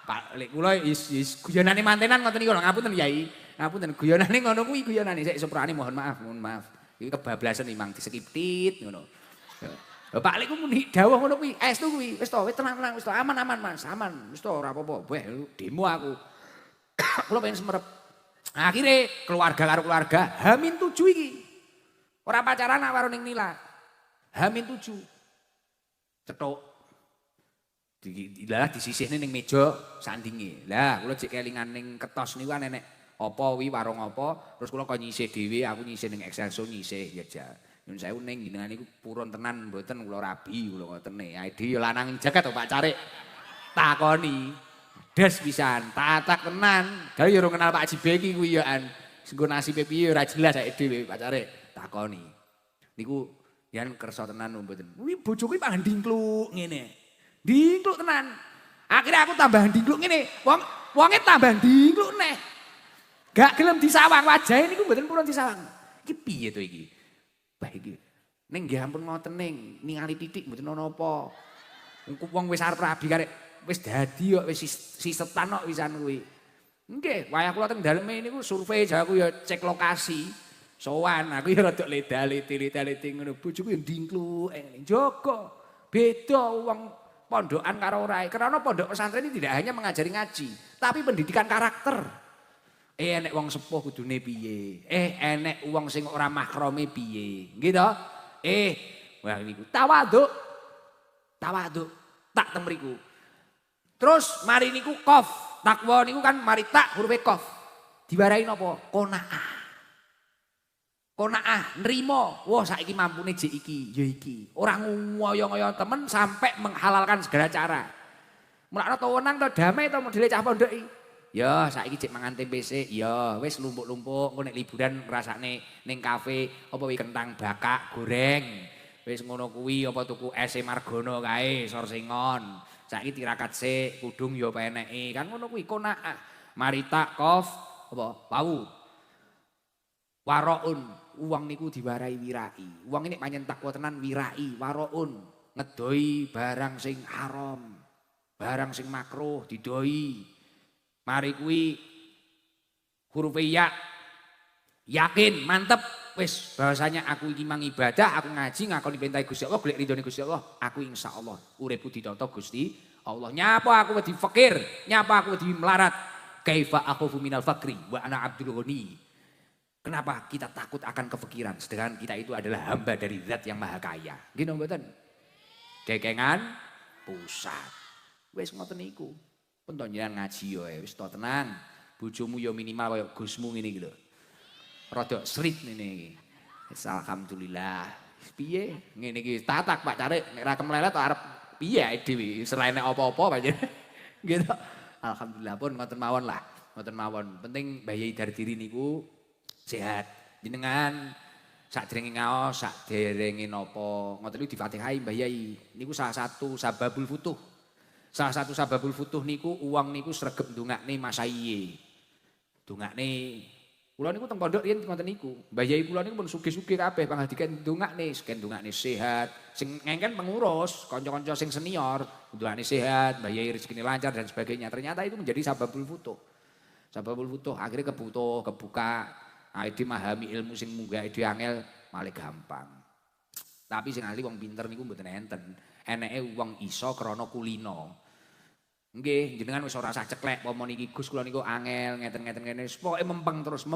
Pak lek kula is guyonane mantenan ngoten niku lho, ngapunten Yai. Ngapunten guyonane ngono kuwi guyonane sik soprane mohon maaf. Iki kebablasan imang disekiptit ngono. Pak lek ku muni dawuh ngono kuwi, estu kuwi, wis to, wis tenang, wis to aman Mas, aman. Wis to ora apa-apa. Weh, demo aku. Kula pengen semerep. Akhire keluarga karo keluarga H-7 iki. Ora pacaran karo ning Nila. H-7. Cetuk. Dilalah disisihne ning meja sandinge. Lah kula jek kelingan ning Ketos niku kan enek apa wi warung apa, terus kula kok nyisih dhewe, aku nyisih ning Excelso nyisih ya ja. Nyun sewu ning jenengan niku purun tenan mboten kula rabi kula ngotene. Aidi ya lanang jagat to Pak Carik. Takoni. Des pisan, tatak tenan. Gawe yo ora kenal Pak Haji Beki kuwi yo an. Sengko nasibe piye ora jelas saiki dhewe Pak Carik. Takoni. Niku yen kersa tenan mboten. Kuwi bojoku pangan dingkluk ngene. Dingkluk tenan. Akhirnya aku tambah dingkluk ngene. Wonge tambah dingkluk neh. Gak gelem disawang wajahe niku mboten purun disawang. Iki piye to iki? Bah iki. Ning nggih ampun ngoten ning ningali titik mboten ana apa. Wong wis arep rabi karek wis dadi kok wis sisetan kok wisan kuwi. Nggih, wayah kula teng daleme niku survei jaku ya cek lokasi. Sowan aku ya rada leda-leti ngono. Bojoku ya ndingkluk ngene. Jaga. Beda wong pondokan karo ora. Karena pondok pesantren ini tidak hanya mengajari ngaji, tapi pendidikan karakter. Enek wong sepuh kudune piye? Enek wong sing ora mahrome piye? Nggih to? Wah niku tawadhu. Tawadhu tak teng mriku. Terus mari niku qaf. Takwa niku kan mari tak huruf qaf. Diwarai napa? Qanaah. Qanaah, nrimo. Wah, saiki mampune jek iki, ya iki. Ora ngoyo-ngoyo temen sampai menghalalkan segala cara. Mulakno to wenang to damai to modele cah pondok iki. Ya, saiki jek mangan tempe sik. Ya, wis lumpuk-lumpuk engko nek liburan ngrasakne ning kafe apa wi kentang bakak goreng. Wis ngono kuwi apa tuku es Margono kae sor singon. Saiki tirakat sik, kudung ya peneki. Kan ngono kuwi qanaah. Marita kof apa pau. Waroun, uang niku diwarai wirai. Uang ini panjen takwa tenan wirai, waroun. Ngedoi barang sing haram. Barang sing makruh didoi. Mari kuwi huruf ya. Yakin, mantep. Wis bahwasanya aku iki mang ibadah, aku ngaji ngakoni perintah Gusti Allah, golek ridhone Gusti Allah, aku insyaallah uripku ditata Gusti Allah. Nyapa aku wedi fakir, nyapa aku wedi melarat. Kaifa akhufu minal fakri wa ana abdul ghani. Kenapa kita takut akan kefikiran sedangkan kita itu adalah hamba dari zat yang maha kaya. Gini mboten? Dekengan pusat. Wis ngoten niku. Pun to njenengan ngaji yo wis to tenang. Bojomu yo minimal koyo Gusmu ngene iki lho. Rada srit ngene iki. Wis alhamdulillah. Piye? Ngene iki tatak Pak Carik nek ra kemlelet arep piye dhewe selain apa-apa pancen. Gitu. Alhamdulillah pun ngoten mawon lah. Ngoten mawon. Penting Mbah Yai Dardiri niku sehat. Jenengan sakderenge ngaos, sakderenge napa, ngoten niku difatihai Mbah Yai. Niku salah satu sababul futuh. Salah satu sababul futuh niku uang niku sregep ndongakne masahiye. Ndongakne kula niku teng pondok riyen ngoten niku. Mbah Yai kula niku pun sugih-sugih kabeh pangadikan ndongakne, seken ndongakne sehat. Sing ngengken pengurus, kanca-kanca sing senior, ndongakne sehat, Mbah Yai rezekine lancar dan sebagainya. Ternyata itu menjadi sababul futuh. Sababul futuh akhirnya kebuka. Aidi memahami ilmu sing munggah ide angel malah gampang. Tapi sing ahli wong pinter niku mboten enten. Eneke wong iso krana kulino. Nggih, jenengan wis ora usah ceklek pomo niki Gus kula niku angel ngeten-ngeten kene. Pokoke mempeng terus.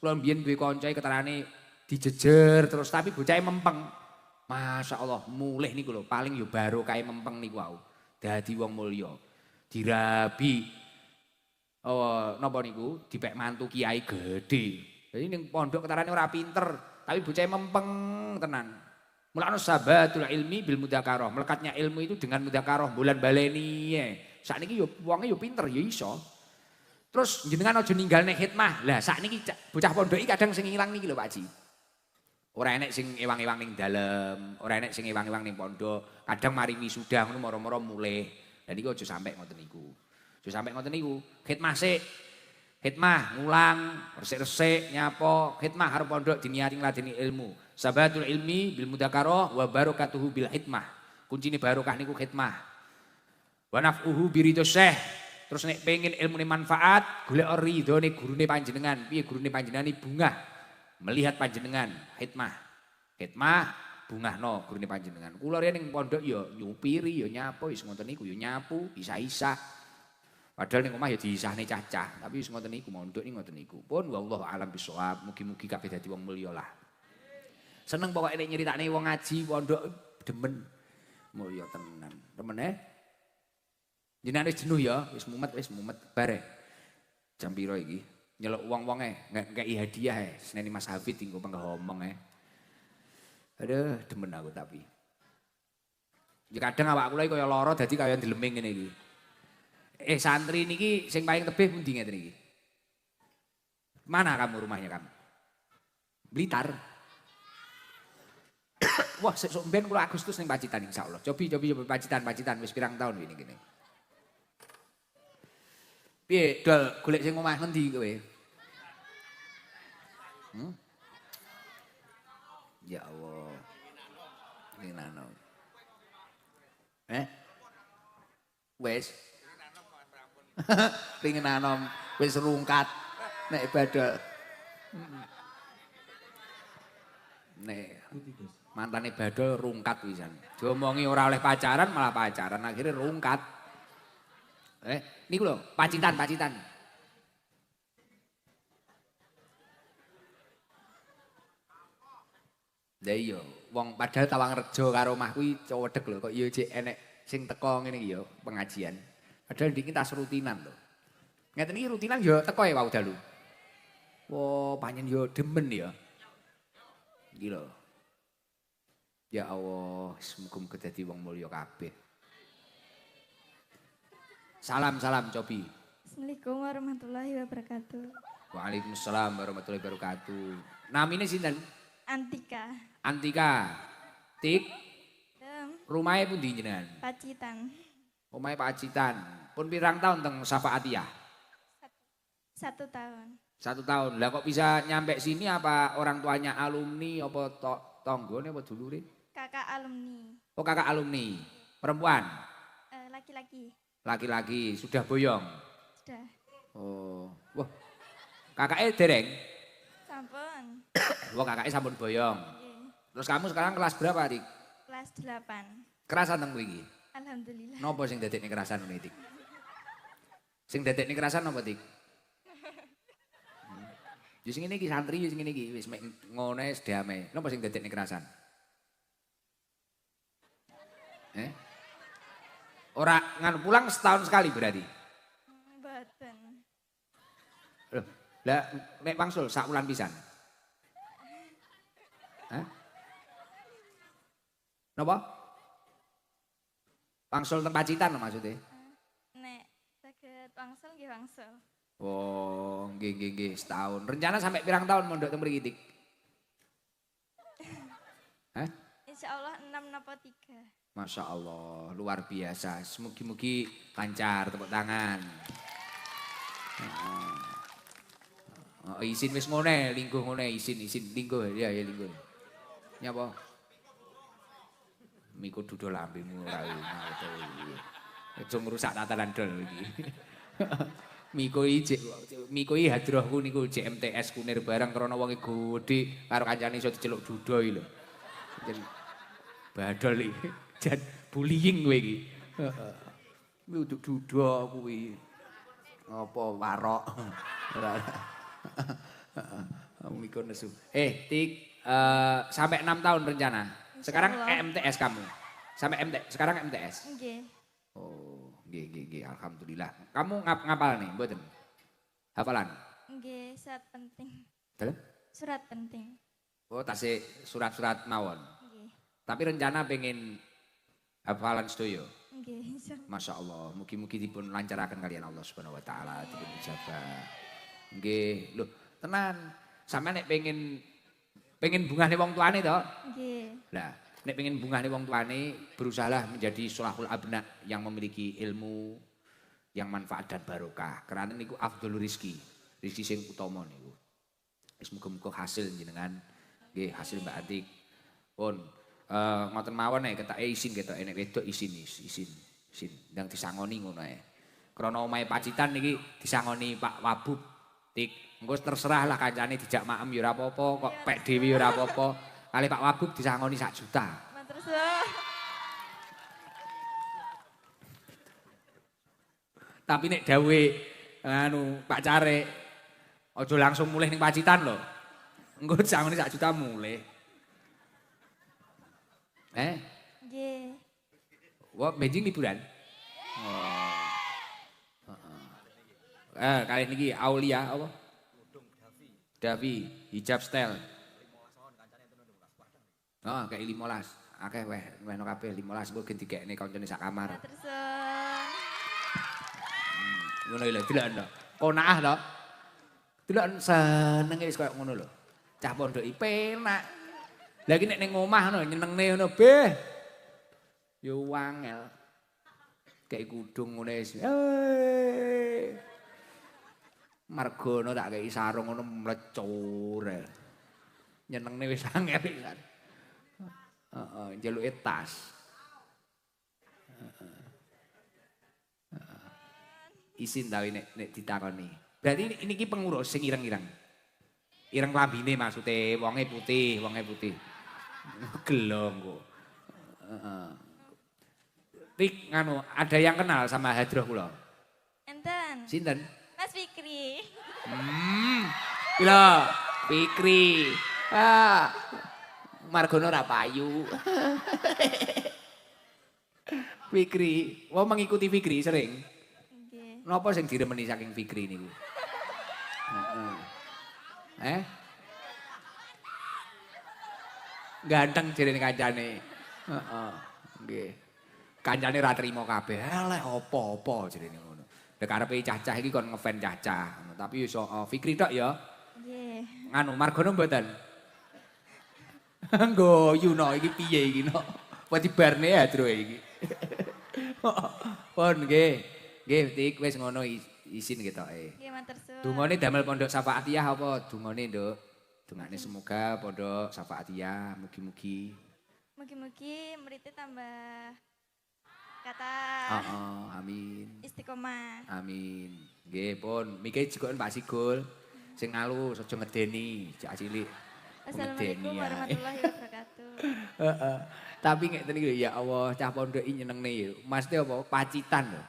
Kula mbiyen duwe kanca keterane dijejer terus tapi bocahe mempeng. Masya Allah, mulih niku lho paling yo barokah mempeng niku wau. Dadi wong mulya. Dirabi oh, napa niku dipek mantu kiai gede. Jadi ning pondok ketarane ora pinter, tapi bocah mempeng tenan. Mulane sabatul ilmi bil mudzakarah. Melekatnya ilmu itu dengan mudzakarah bulan baleni. Sakniki yo wonge yo pinter yo iso. Terus jenengan aja ninggalne khidmah. Lah sakniki bocah pondok iki kadang sing ilang niki lho Pak Haji. Ora enek sing ewang-ewang ning dalem, ora enek sing ewang-ewang ning pondok. Kadang mari wisuda ngono moro-moro mulih. Lah niku aja sampe ngoten niku. Aja sampe ngoten niku. Khidmah sik. Khidmah ngulang, resik-resik nyapa, khidmah karo pondok diniati ngladeni ilmu. Sabatul ilmi bil mudzakarah wa barakatuhu bil hikmah. Kuncine barokah niku khidmah. Wa naf'uhu biridho syekh. Terus nek pengen ilmune manfaat, golek ridhone gurune panjenengan. Piye gurune panjenengan bungah melihat panjenengan khidmah. Khidmah bungahno gurune panjenengan. Kula riyen ning pondok ya nyupiri ya nyapu wis ngoten niku ya nyapu, isa-isa. Padahal ning omah ya diisahne cacah, tapi wis ngoten niku mondok niku ngoten niku. Pun wallahu alam bisawab, mugi-mugi kabeh dadi wong mulya lah. Seneng pokoke nek nyeritakne wong ngaji pondok demen mulya tenan. Temen jenengan wis jenuh ya, wis mumet bare. Jam piro iki? Nyeluk wong-wonge, ngekeki hadiah seneni Mas Hafid engko pengen ngomong Aduh, demen aku tapi. Ya kadang awak kula iki kaya lara dadi kaya dileming ngene iki. Santri niki sing paling tebih pundi ngeten iki? Mana kamu rumahnya kamu? Blitar. Wah, sesuk mben kula Agustus ning Pacitan insyaallah. Cobi Pacitan wis pirang tahun ini gini. Piye, Dol, golek sing omah ngendi kowe? Ya Allah. Winano. Wes. Pengen anom wis rungkat nek badal. Nek mantane badal rungkat pisan. Diomongi ora oleh pacaran malah pacaran akhirnya rungkat. Niku lho, Pacitan. Lah iya, wong padahal Tawangrejo karo omah kuwi cowedhek lho kok ya jek enek sing teko ngene iki ya pengajian. Padahal niki tas rutinan lho. Ngeten iki rutinan ya teko ya wau dalu. Wah, panjen ya demen ya. Iki lho. Ya Allah, muga-muga dadi wong mulya kabeh. Salam Cobi. Assalamualaikum warahmatullahi wabarakatuh. Waalaikumsalam warahmatullahi wabarakatuh. Namine sinten? Antika. Antika. Tik, rumahnya pun di jenengan? Pacitan. Rumahnya Pacitan. Pun pirang tahun teng Syafaatiyah? 1 tahun. 1 tahun. Lah kok bisa nyampe sini apa orang tuanya alumni apa tonggone apa dulure? Kakak alumni. Oh kakak alumni. Perempuan? Laki-laki. Laki-laki. Sudah boyong? Sudah. Oh. Wah. Kakaknya dereng? Sampun. Wah kakaknya sampun boyong. Nggih. Terus kamu sekarang kelas berapa, Dik? Kelas 8. Kerasan teng mriki? Alhamdulillah. Napa sing dadekne kerasan ngene, Dik? Sing dadekne kerasan napa, Dik? Ya sing ngene iki santri ya sing ngene iki wis mek ngono wis damai. Napa sing dadekne kerasan? Ora ngan pulang setahun sekali berarti. Mboten. Loh, lah nek wangsul sak wulan pisan. Hah? Napa? Wangsul teng Pacitan lho maksudnya? Nek saged wangsul nggih wangsul. Oh, nggih setahun. Rencana sampai pirang tahun mondok teng mriki, Dik? Hah? Insyaallah 6 napa 3. Masya Allah, luar biasa. Semugi-mugi lancar, tepuk tangan. Oh, izin wis ngone, lingkuh ngone, izin, lingkuh, ya lingkuh. Nyapa? Miku dudul lambemu ora ngono. Aja ngrusak tatanan dol iki. Miko iki hadrohku niku JMTS Kunir barang krana wonge gedhe karo kancane iso diceluk dudo iki lho. Badol iki. Jan bullying kowe iki. Heeh. Kuwi uduk dudo kuwi. Apa warok. Ora. Miko nesu. Tik, sampai 6 tahun rencana. Sekarang MTS kamu. Sampai sekarang MTS. Nggih. Oh, nggih. Alhamdulillah. Kamu ngapal nih, mboten? Hafalan? Nggih, surat penting. Dalam? Surat penting. Oh, tasih surat-surat mawon. Nggih. Tapi rencana pengen hafalan sedoyo. Nggih, insyaallah. Masya Allah, mugi-mugi dipun lancaraken kalian Allah Subhanahu wa taala, dipun ijabah. Nggih, lho, tenan. Sampe nek pengen bungahne wong tuane to? Nggih. Lah, nek pengen bungahne wong tuane, berusahalah menjadi sholahul abna yang memiliki ilmu yang manfaat dan barokah. Karena niku afdhalur rizki. Rizki sing utama niku. Wis muga-muga hasil jenengan. Nggih, hasil Mbak Atik. Pun ngoten mawon nek ketake isin ketok nek wedok isin. Ndang disangoni ngono ae. Krana omahe Pacitan niki disangoni Pak Wabub. Tik, engko terserah lah kancane dijak maem ya ora apa-apa, kok pek dhewe ya ora apa-apa. Kali Pak Wabub disangoni 1 juta. Matur suwun. Tapi nek dawuhe Pak Care aja langsung mulih ning Pacitan lho. Engko disangoni 1 juta mulih. Nggih. Wah, benjing liburan. Kali niki Aulia apa? Davi, hijab style. Oh, kayak 15. Akeh weh no kabeh 15 engko ganti gekne kancane sak kamar. Matur suwun. Ngono lho, delok to. Konaah to. Delok senenge wis koyo ngono lho. Cah pondoki penak. Lah iki nek ning omah ngono nyenengne ngono, Beh. Yo wangel. Kayak kudung ngono wis. Margono tak kei sarung ngono mlecur. Nyenengne wis angel pisan. Heeh, njaluke tas. Isin ta nek ditakoni. Berarti ini ki pengurus sing ireng-ireng. Ireng lambine maksude wonge putih. Gelong kok. Heeh. Tik ada yang kenal sama hadroh kula? Enten. Sinten? Mas Fikri. Pila? Fikri. Margono ora payu. Fikri, wong mengikuti Fikri sering. Nggih. Napa sing diremeni saking Fikri niku? Heeh. Ganteng jarene kancane. Heeh. Nggih. Kancane ra trimo kabeh. Eleh apa-apa jarene ngono. Lah karepe cacah iki kon ngefan cacah ngono. Tapi iso Fikri tok ya. Nggih. Nganu margono mboten. Nggoyu no iki piye iki no. Apa dibarne ya Dro iki. Pun nggih. Nggih Tik wis ngono isin ketoke. Nggih matur suwun. Dungane damel Pondok Syafaatiyah apa dungane, Nduk? Dungane semoga Pondok Syafaatiyah mugi-mugi Mugi-mugi muridnya tambah kata amin. istiqomah. Amin. Nggih pun mikir jikoken Pak Sigul sing alus aja ngedeni, jak cilik. Assalamualaikum Ngedeni, ya. warahmatullahi wabarakatuh. Heeh. Tapi ngeten iki ya Allah, cah pondok iki nyenengne ya. Mesti apa? Pacitan lho.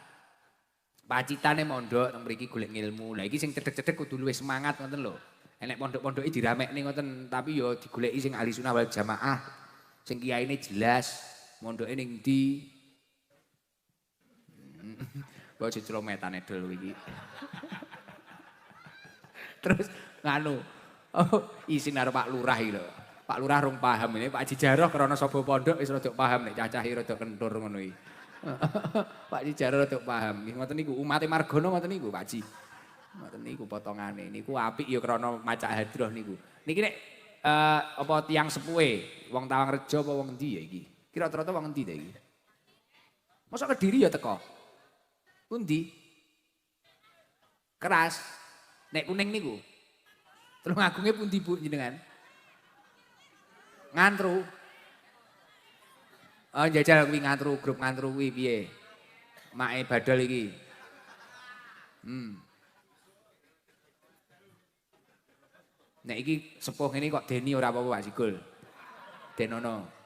Pacitane mondok nang mriki golek ilmu. Lah iki sing cedhek-cedhek kudu luwih semangat ngoten lho. Enek pondok-pondoke diramekne ngoten, tapi ya digoleki sing ahli sunah wal jamaah. Sing kiyaine jelas, mondoke ning ndi. Kok ciclometane dol iki. Terus nganu, isin karo Pak Lurah iki lho. Pak Lurah rung paham ini, Pak Jijaroh krana sapa pondok wis rada paham nek cacahe rada kentur ngono iki. Pak Jijaroh rada paham. Nggih ngoten niku umate Margono ngoten niku Pak Ji. Ngoten niku potongane. Niku apik ya krana macak hadroh niku. Niki nek apa tiyang sepuhe, wong Tawangrejo apa wong endi ya iki? Kira-kira wong endi ta iki? Mosok Kediri ya teko. Pundi? Keras. Nek Kuning niku. Tulungagunge pundi Bu jenengan? Ngantru. Oh njajal kuwi ngantru, grup ngantru kuwi piye? Make badol iki. Nek iki sepuh ngene kok deni ora apa-apa Pak Sigul. Denono.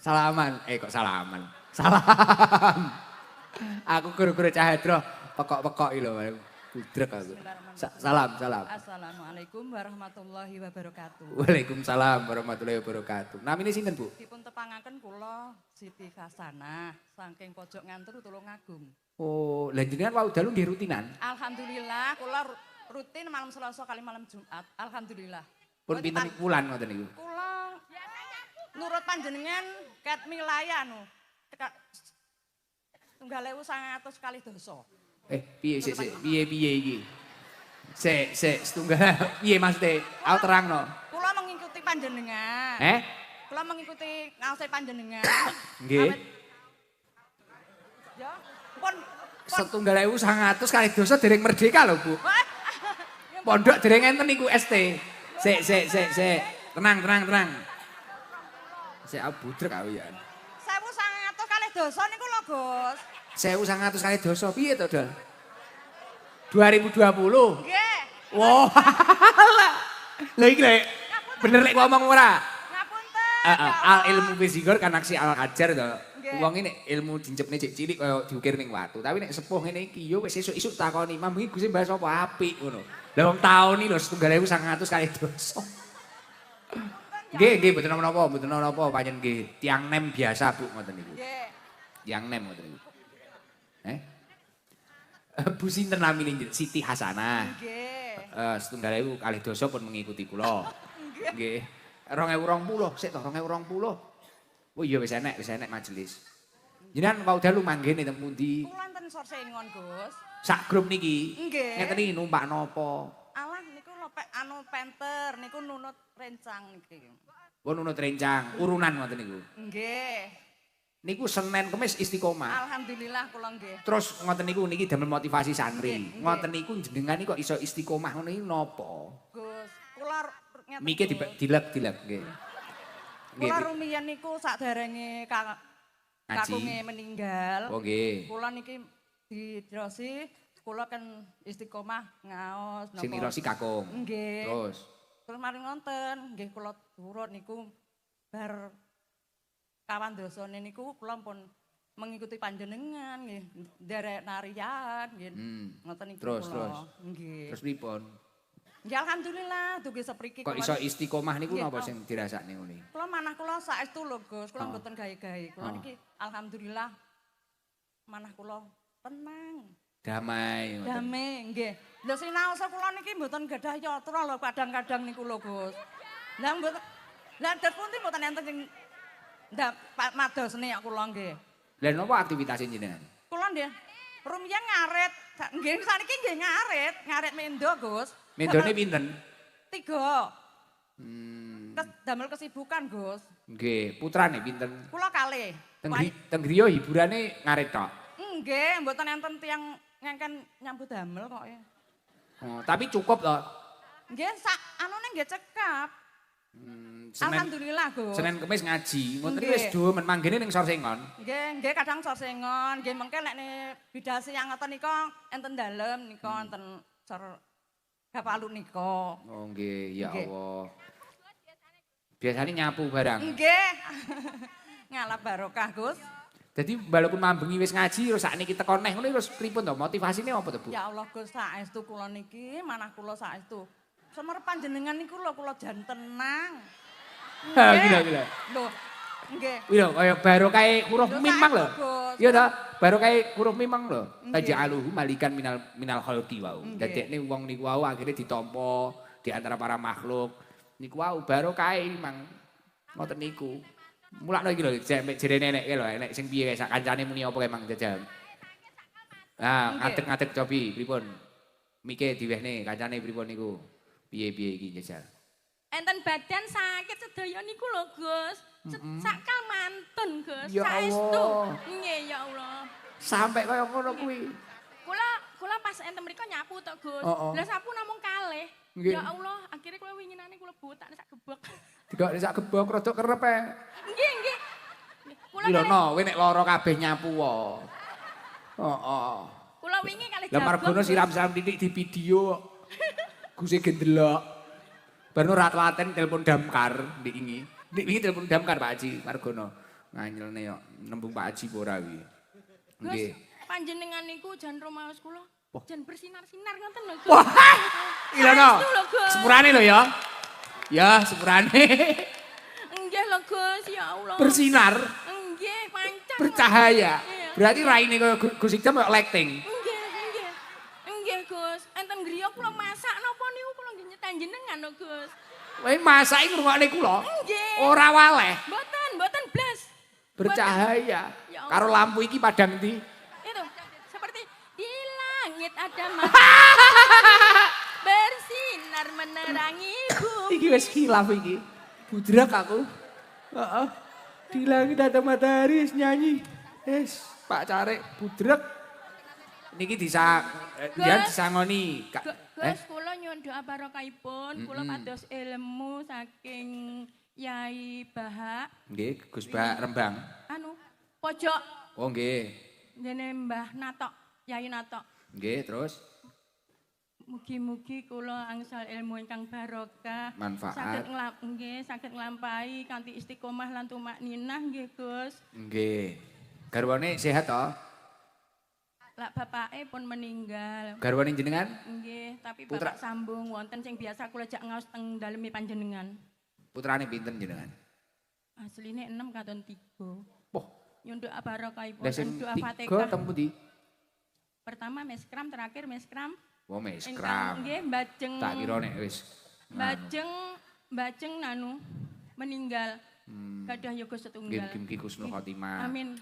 Salaman, kok salaman. Salam. Aku guru-guru cahadroh, pekok-pekok iki lho, budrek aku. Salam. Assalamualaikum warahmatullahi wabarakatuh. Waalaikumsalam warahmatullahi wabarakatuh. Namine sinten, Bu? Dipun tepangaken kula Siti Hasanah saking pojok Ngantru Tulungagung. Oh, lha jenengan wau dalu nggih rutinan? Alhamdulillah kula rutin malam Selasa kali malam Jumat. Alhamdulillah. Pun pinten wulan ngoten niku? Kula nurut panjenengan ket milaya anu. Tunggal 1.900 kali dosa. Piye sik piye iki? Sik setunggal piye maksude? Aku terangno. Kula mengikuti panjenengan. Kula mengikuti ngaose panjenengan. Nggih. Ya, pun 1.900 kali dosa dereng merdeka lho, Bu. Pondok dereng enten niku ST. Sik. Tenang. Sik aku budrek aku ya. 1.900 kali dosa niku lho, Gus. 1.900 kali dosa piye to, Dol? 2020. Nggih. Wah. Lha iki lek bener lek ngomong ora. Ngapunten. Al ilmu fisikor kan aksi al ajar to. Nggih. Wong ini ilmu jincepne cek cilik kaya diukir ning watu. Tapi nek sepuh ngene iki yo wis esuk-esuk takoni, "Mam iki Gusti bahas apa apik?" ngono. Lah wong taun iki lho 1.900 kali dosa. Nggih, mboten napa-napa, panjen nggih. Tiang nem biasa, Bu, ngoten niku. Nggih. Tiang nem ngoten niku. Bu sinten namine Siti Hasanah. Nggih. 1.000 kalih dosa pun mengikuti kula. Nggih. 2020, sik to 2020. Oh iya wis enek majelis. Jenengan wau dalu manggene teng pundi? Kula enten Sorsengon, Gus. Sak grup niki. Nggih. Ngeten iki numpak napa? Alah niku lho anu penter, niku nunut rencang niki. Oh nunut rencang, urunan ngoten niku. Nggih. Niku Senin Kamis istiqomah. Alhamdulillah kula nggih. Terus ngoten niku niki damel motivasi santri. Nggih. Ngoten niku jenengan kok iso istiqomah ngono iki napa? Gus, kula ngeten. Mikir dilek nggih. Kula rumiyin niku sakderenge kakunge meninggal. Oh nggih. Kula niki didrosi, kula kan istiqomah ngaos napa. Sing nirosi kakung. Nggih. Terus mari ngonten, nggih kula turut niku bar kawan dosane niku kula pun mengikuti panjenengan nggih, nderek narian nggih. Ngoten niku Terus. Nggih. Terus pripun? Ya alhamdulillah dugi sepriki Kok iso istiqomah niku napa sing dirasakne ngene? Kula manah kula saestu lho Gus, kula mboten gawe-gawe. Kula niki alhamdulillah manah kula tenang. Damai. ngoten. Damai nggih. Lho sinaos kula niki mboten gadah yatra lho kadang-kadang niku lho Gus. Lah mboten lah ndak pundi mboten enten sing ndak madosne kula nggih. Lah napa aktivitas jenengan? Kula nggih rumiyin ngarit. Nggih saniki nggih ngarit mendo Gus. Mendone pinten? 3. Damel kesibukan Gus. Nggih, putrane pinten? Kula kalih. Teng griya hiburane ngarit tok. Nggih, mboten enten tiyang ngengken nyambut damel kok ya. Oh, tapi cukup to. Nggih, sak anune nggih cekap. Senin, Alhamdulillah, Gus. Senin Kemis ngaji. Ngoten Nggih. wis dumen manggene ning Sorsengon. Nggih kadang sorsengon, nggih mengke lek bidasi yang ngoten nika enten dalem nika enten sor Gapalu nika. Oh nggih, ya Nggih. Allah. Biasanya nyapu barang. Nggih. Ngalap barokah, Gus. Jadi walaupun mambengi wis ngaji terus sakniki teko neh ngono terus pripun to? Motivasine apa to, Bu? Ya Allah, Gus, saestu kula niki, manah kula saestu. Semer panjenengan niku lho kula jan tenang. Ha, gila. Lho, nggih. Iya, kaya barokahe huruf Lho, mim mang lho. saestu, Gus. Iya ta, barokahe huruf mim mang lho. Nggih. Taj'aluhu malikan minal khalqi wau. Nggih. Dadekne wong niku wau akhirnya ditampa di antara para makhluk. Niku wau barokahe mang ngoten niku. Mulakno iki lho, jere nenek lho, enek sing piye sak kancane muni apa kae mang jajal. Nah, Nggih. ngadeg-ngadeg cobi pripun? Mike diwehne kancane pripun niku? Piye-piye iki jajal. Enten badan sakit sedaya niku lho, Gus. Sakal mantun, Gus. Ya Saestu. Allah. Nggih, ya Allah. Sampai kaya ngono kuwi. Kula pas enten mriko nyapu tok, Gus. Oh, oh. Lah sapu namung kalih. Nggih. Ya Allah, akhirnya kula winginane kula butak sak gebek. Digok sak gebok rada kerep e. Nggih. Kula Lho kalih- no, kowe nek lara kabeh nyapu wae. Heeh. kula wingi kalih Lah margono Gus. siram-siram titik di video. Guse gendelok. Barno ra telaten telepon damkar ndek wingi. Ndek wingi telepon damkar Pak Haji Margono. Nganyelne yo nembung Pak Haji apa ora kuwi. Gus, Nggih. panjenengan niku jan romaos kula. Jan bersinar-sinar ngoten lho, Gus. Wah, gila no. Saestu lho, Gus. Sepurane lho ya. Ya, sepurane. Nggih lho, Gus, ya Allah. Bersinar, Nggih, pancen. bercahaya. Iya. Berarti raine kaya Gus Ikdam kaya lighting. Nggih, Gus. Enten griya kula masak napa niku kula nggih nyetan jenengan lho, Gus. Kowe masaki ngrungokne kula. Nggih. Ora waleh. Mboten blas. Bercahaya. Ya Allah. Karo lampu iki padang ndi? Itu seperti di langit ada matahari bersinar menerangi bumi. Iki wis khilaf iki. Budrak aku. Heeh. Di langit ada matahari wis nyanyi. Pak Carek budrak. Niki dia disangoni. Gus, kula nyuwun doa barokahipun, kula pados ilmu saking Yai Bahak Nggih, Gus Bak Rembang. pojok Oh nggih. dene Mbah Natok, Yai Natok. Nggih, terus Mugi-mugi kula angsal ilmu ingkang barokah. Manfaat. Saged nglampahi kanthi istiqomah lan tumakninah nggih, Gus. nggih. Garwane sehat to? Lah bapake pun meninggal. Garwane jenengan? Nggih, tapi Putra- bapak sambung wonten sing biasa kula jak ngaos teng daleme panjenengan. Putrane pinten jenengan? Asline 6 katon 3. Wah, Nyun doa barokahipun lah sing dan doa 3 Fatihah. teng pundi? Pertama meskram, terakhir meskram. Oh, Ingkang meskram. nggih mbajeng Tak kira nek wis. mbajeng nanu meninggal. Gadah yoga Nggih, setunggal. mugi-mugi husnul khotimah. Amin.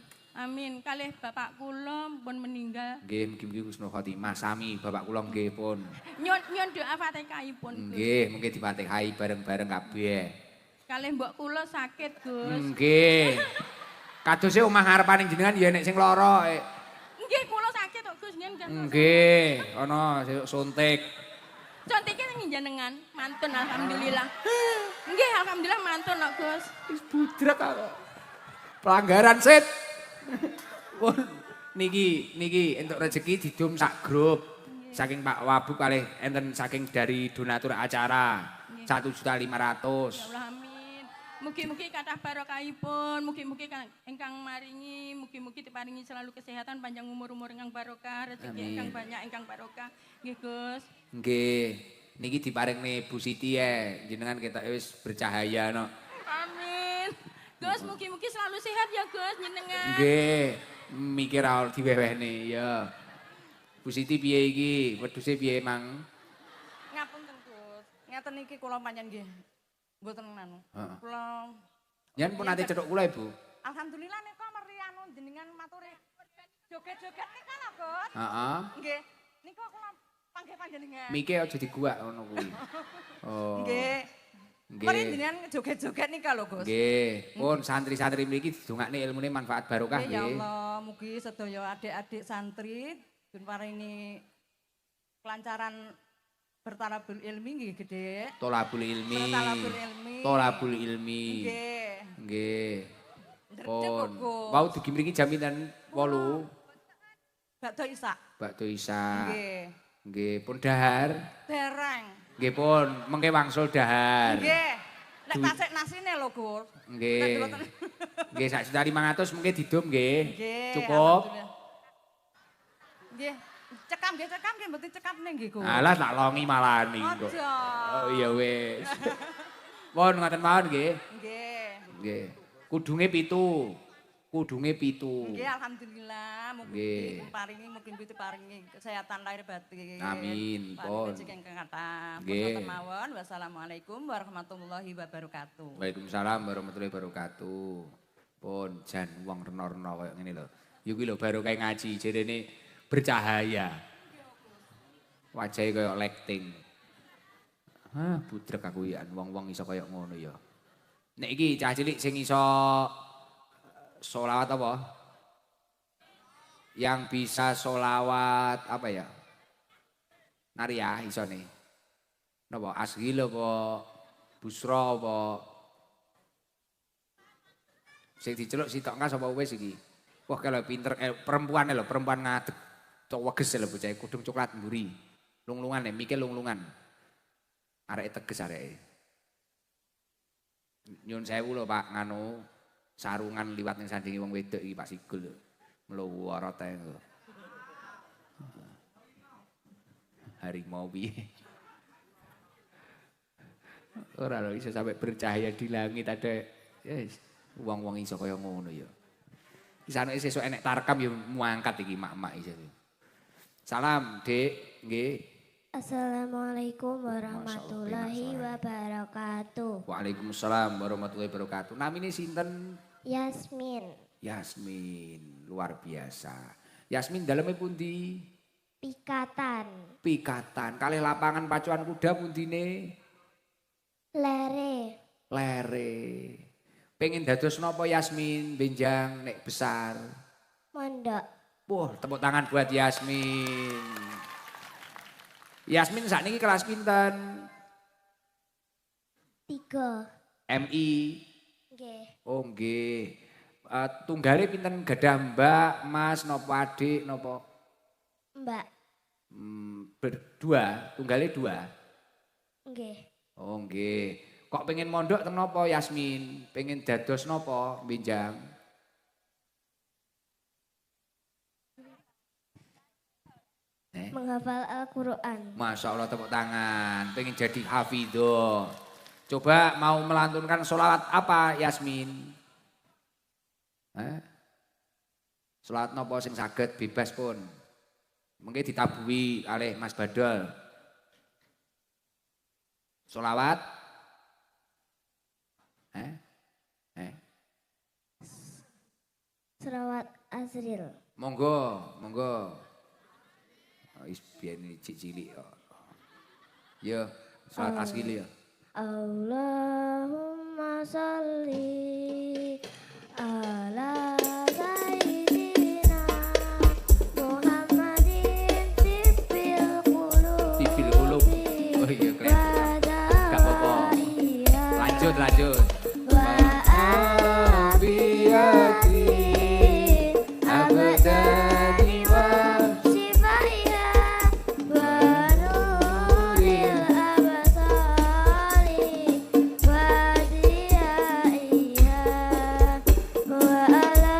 Kalih bapak kula pun meninggal. Nggih, mugi-mugi husnul khotimah. Sami bapak kula nggih pun. Nyun doa Fatihahipun. Gus. Nggih, mungkin dipatihahi bareng-bareng kabeh. Kalih mbok kula sakit, Gus. Nggih. Kadose omah ngarepaning jenengan ya nek sing lara. Nggih, kula sakit kok, Gus. Nggih, ana suntik. Contike ning jenengan, mantun alhamdulillah. Nggih, alhamdulillah mantun kok, Gus. Wis budrak aku. Pelanggaran sit. Pun niki entuk rezeki didum sak grup. Saking Pak Wabu kalih enten saking dari donatur acara. 1.500.000. Ya Allah amin. Mugi-mugi kathah barokahipun, mugi-mugi ingkang maringi, mugi-mugi diparingi selalu kesehatan, panjang umur-umur ingkang barokah, rezeki Amin. ingkang banyak ingkang barokah. Nggih, Gus. Nggih. Niki diparingne Bu Siti jenengan ketok wis bercahaya no. Amin. Gus, mugi-mugi selalu sehat ya, Gus, jenengan. Nggih. Mikir awal diwewehne ya. Bu Siti piye iki? Wedhuse piye, Mang? Ngapunten Gus. Ngeten iki kula pancen nggih mboten anu. Heeh. Kula Yen pun nate cethuk kula, Ibu. alhamdulillah nika meri anu jenengan maturi joget-joget nika lho Gus. Heeh. Nggih. Nika kula panggih panjenengan. Mike aja diguak ngono kuwi. Oh. Nggih. Nggih. Mari jenengan joget-joget nika lho Gus. Nggih. Pun santri-santri mriki didongakne ilmune manfaat barokah Ya nggih. Allah, mugi sedaya adik-adik santri dipun paringi kelancaran bertalabul ilmi nggih Gede. Tolabul ilmi. Bertalabul ilmi. Tolabul ilmi. Nggih. Nggih. Ndredeg kok, Pun. Gus. Wau dugi mriki jam pinten? 8. Bakdo Isa. Bakdo Isa. Nggih. Nggih, pun dahar. Dereng. Nggih pun, mengke wangsul dahar. Nggih. Nek Duit. tasik nasine lho, Gus. Nggih. Nggih, sak juta 500 mengke didum nggih. Nggih. Cukup. alhamdulillah. Nggih. Cekam nggih mboten cekap ning nggih, Gus. Alah tak longi malani kok. Aja. Oh iya wis. Pun ngoten mawon nggih. Nggih. Nggih. Kudunge 7. Kudunge 7. Nggih, alhamdulillah. Nggih. Mugi diparingi kesehatan lahir batin. Amin, Paling pun. rezeki ingkang kathah. Nggih. Pun mawon. Wassalamualaikum warahmatullahi wabarakatuh. Waalaikumsalam warahmatullahi wabarakatuh. Pun jan wong rena-rena kaya ngene lho. Yo kuwi lho barokah ngaji jerene bercahaya. Wajahe kaya lighting. Hah, budrek aku ya wong-wong iso kaya ngono ya. Nek iki cah cilik sing iso sholawat apa? Yang bisa sholawat apa ya? Naria iso nih. Napa asgil apa? Busra apa? Sing diceluk sitok ngas apa wis iki? Wah kalau pinter perempuan lho, perempuan ngadeg. Cok weges lho bocah kudung coklat mburi. Lunglungan mikir lunglungan. Areke teges areke. Nyun sewu lho Pak nganu sarungan liwat ning sandinge wong wedok iki Pak Sigul. Mluwara ta lho. Harimau piye? Ora lho iso sampai bercahaya di langit ada yes, wong-wong iso kaya ngono ya. Disane sesuk enek tarkam ya muangkat iki mak-mak iso. Salam, Dik. Nggih. Assalamualaikum warahmatullahi wabarakatuh. Waalaikumsalam warahmatullahi wabarakatuh. Namine sinten? Yasmin, Yasmin, luar biasa. Yasmin daleme pundi? Pikatan, Pikatan. Kalih lapangan pacuan kuda pundine? Lere, Lere. Pengen dados napa Yasmin benjang nek besar? Mondok, Wah, tepuk tangan buat Yasmin. Yasmin sakniki kelas pinten? 3, MI. nggih, Oh nggih. Tunggale pinten gadah Mbak, Mas napa Adik napa? Mbak, Berdua, tunggale 2. nggih, Oh nggih. Kok pengen mondok teng napa Yasmin? Pengen dados napa benjang? menghafal Al-Quran, Masya Allah tepuk tangan. Pengen jadi hafidho. Coba mau melantunkan sholawat apa Yasmin? Sholawat napa sing saged bebas pun. Mungkin ditabui oleh Mas Badol. Sholawat? Selawat Azril, Monggo, monggo. Oh, is biyen cilik kok. Ya, sholawat asli ya. Allahumma sholli ala Sayyidina Muhammadin Tibil Qulub. Tibil Qulub. Oh iya, keren. Gak apa-apa. Lanjut, lanjut. Abiyati abadani wa Sifaiha wa nuril abasari wa diyaiha wa ala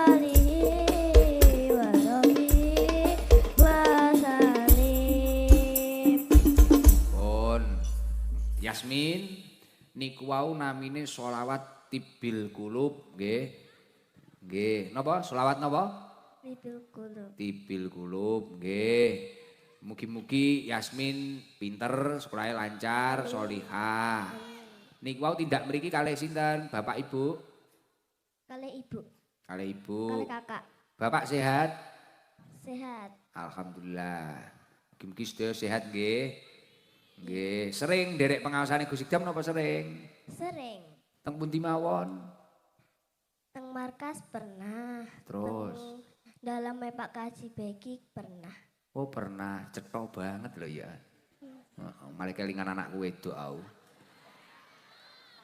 alihi wa sahbihi wa salim. Pun Yasmin niku wau namine sholawat Tibil Qulub nggih. Nggih, napa? Sholawat napa? Tibil kulub. Tibil kulub, nggih. Mugi-mugi Yasmin pinter, sekolahnya lancar, solihah. Niku wau tindak mriki kalih sinten? Bapak Ibu? Kali ibu. Kalih Ibu. Kali kakak. Bapak sehat? Sehat. Alhamdulillah. Mugi-mugi sedaya sehat nggih. Nggih, sering nderek pengawasane Gus Idam napa sering? Sering. Teng pundi mawon? Teng markas pernah. Terus? Teng dalam Pak Kaji Beki pernah. Oh pernah, cetha banget loh ya. Heeh, malah kelingan anakku wedok au.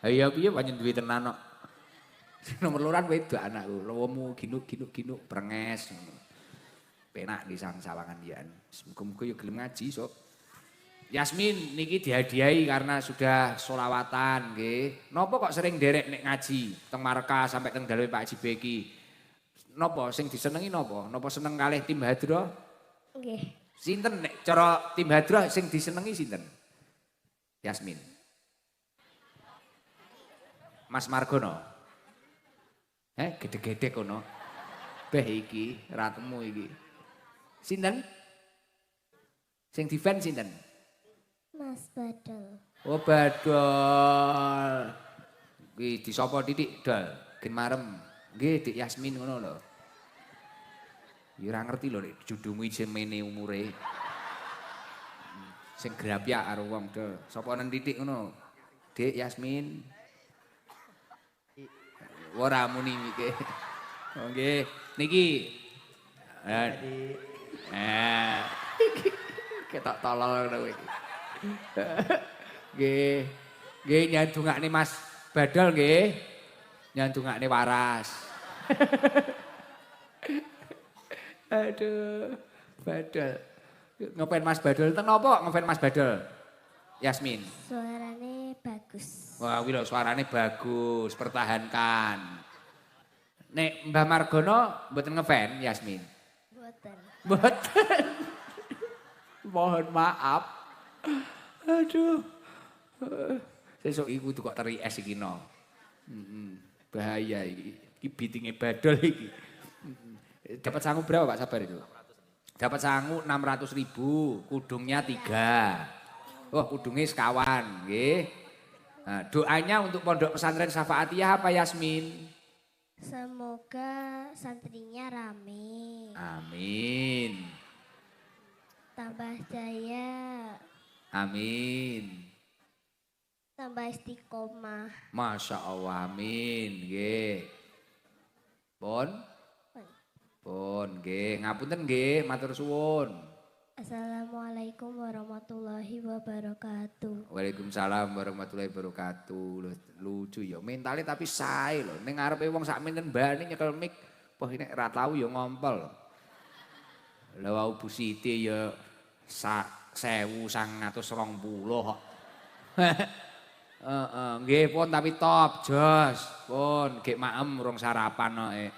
Ayo piye pancen duwe tenan kok. Nomor loran wedok anakku, lowomu ginuk brenges. Penak di sang sawangan yan. Muga-muga yo gelem ngaji sok. Yasmin niki dihadiahi karena sudah solawatan nggih. Napa kok sering derek nek ngaji teng markas sampai teng dalem Pak Haji Beki? Napa sing disenengi napa? Napa seneng kalih tim Hadroh? Nggih. Sinten nek cara tim Hadroh sing disenengi sinten? Yasmin. Mas Margono. Gede-gede kono. Beh iki ratemu iki. Sinten? Sing defend sinten? Mas Badal. Oh Badol. Kuwi disapa titik Dol? Gen marem. Nggih Dik Yasmin ngono lho. Ya ora ngerti lho nek judungu jemene umure. Sing grapyak karo wong Dol. Sapa nang titik ngono? Dik Yasmin. Ora muni iki. Oh nggih. Niki. Ketok tolol ngono iki. Nggih. Nggih nyandungake Mas Badal nggih. Nyandungake waras. Aduh, Badal. Ngefan Mas Badal teng napa ngefan Mas Badal? Yasmin. Suarane bagus. Wah, kuwi lho suarane bagus, pertahankan. Nek Mbah Margono mboten ngefan Yasmin. Boten. Mboten. Mohon maaf. Aduh. Sesuk iku kudu kok teri es iki no. Bahaya iki. Iki bitinge Badal iki. Dapat sangu berapa Pak Sabar itu? Dapat sangu 600.000, kudungnya 3. Oh, kudungnya sekawan, nggih. Nah, doanya untuk Pondok Pesantren Syafaatiyah apa Yasmin? Semoga santrinya rame. Amin. Tambah jaya. Amin. Tambah istiqomah. Masya Allah, amin. Nggih. Pun? Pun, nggih. Ngapunten nggih, matur suwun. Assalamualaikum warahmatullahi wabarakatuh. Waalaikumsalam warahmatullahi wabarakatuh. Lucu ya, mentalnya tapi sae lho. Ning ngarepe wong sak menen mbane nyekel mik, wah ini ora tau ya ngompol. Lah wau Bu Siti ya 1920 kok. Nggih pun tapi top, jos. Pun gek maem urung sarapan kok.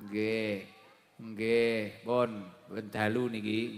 Nggih. Nggih, pun dalu niki.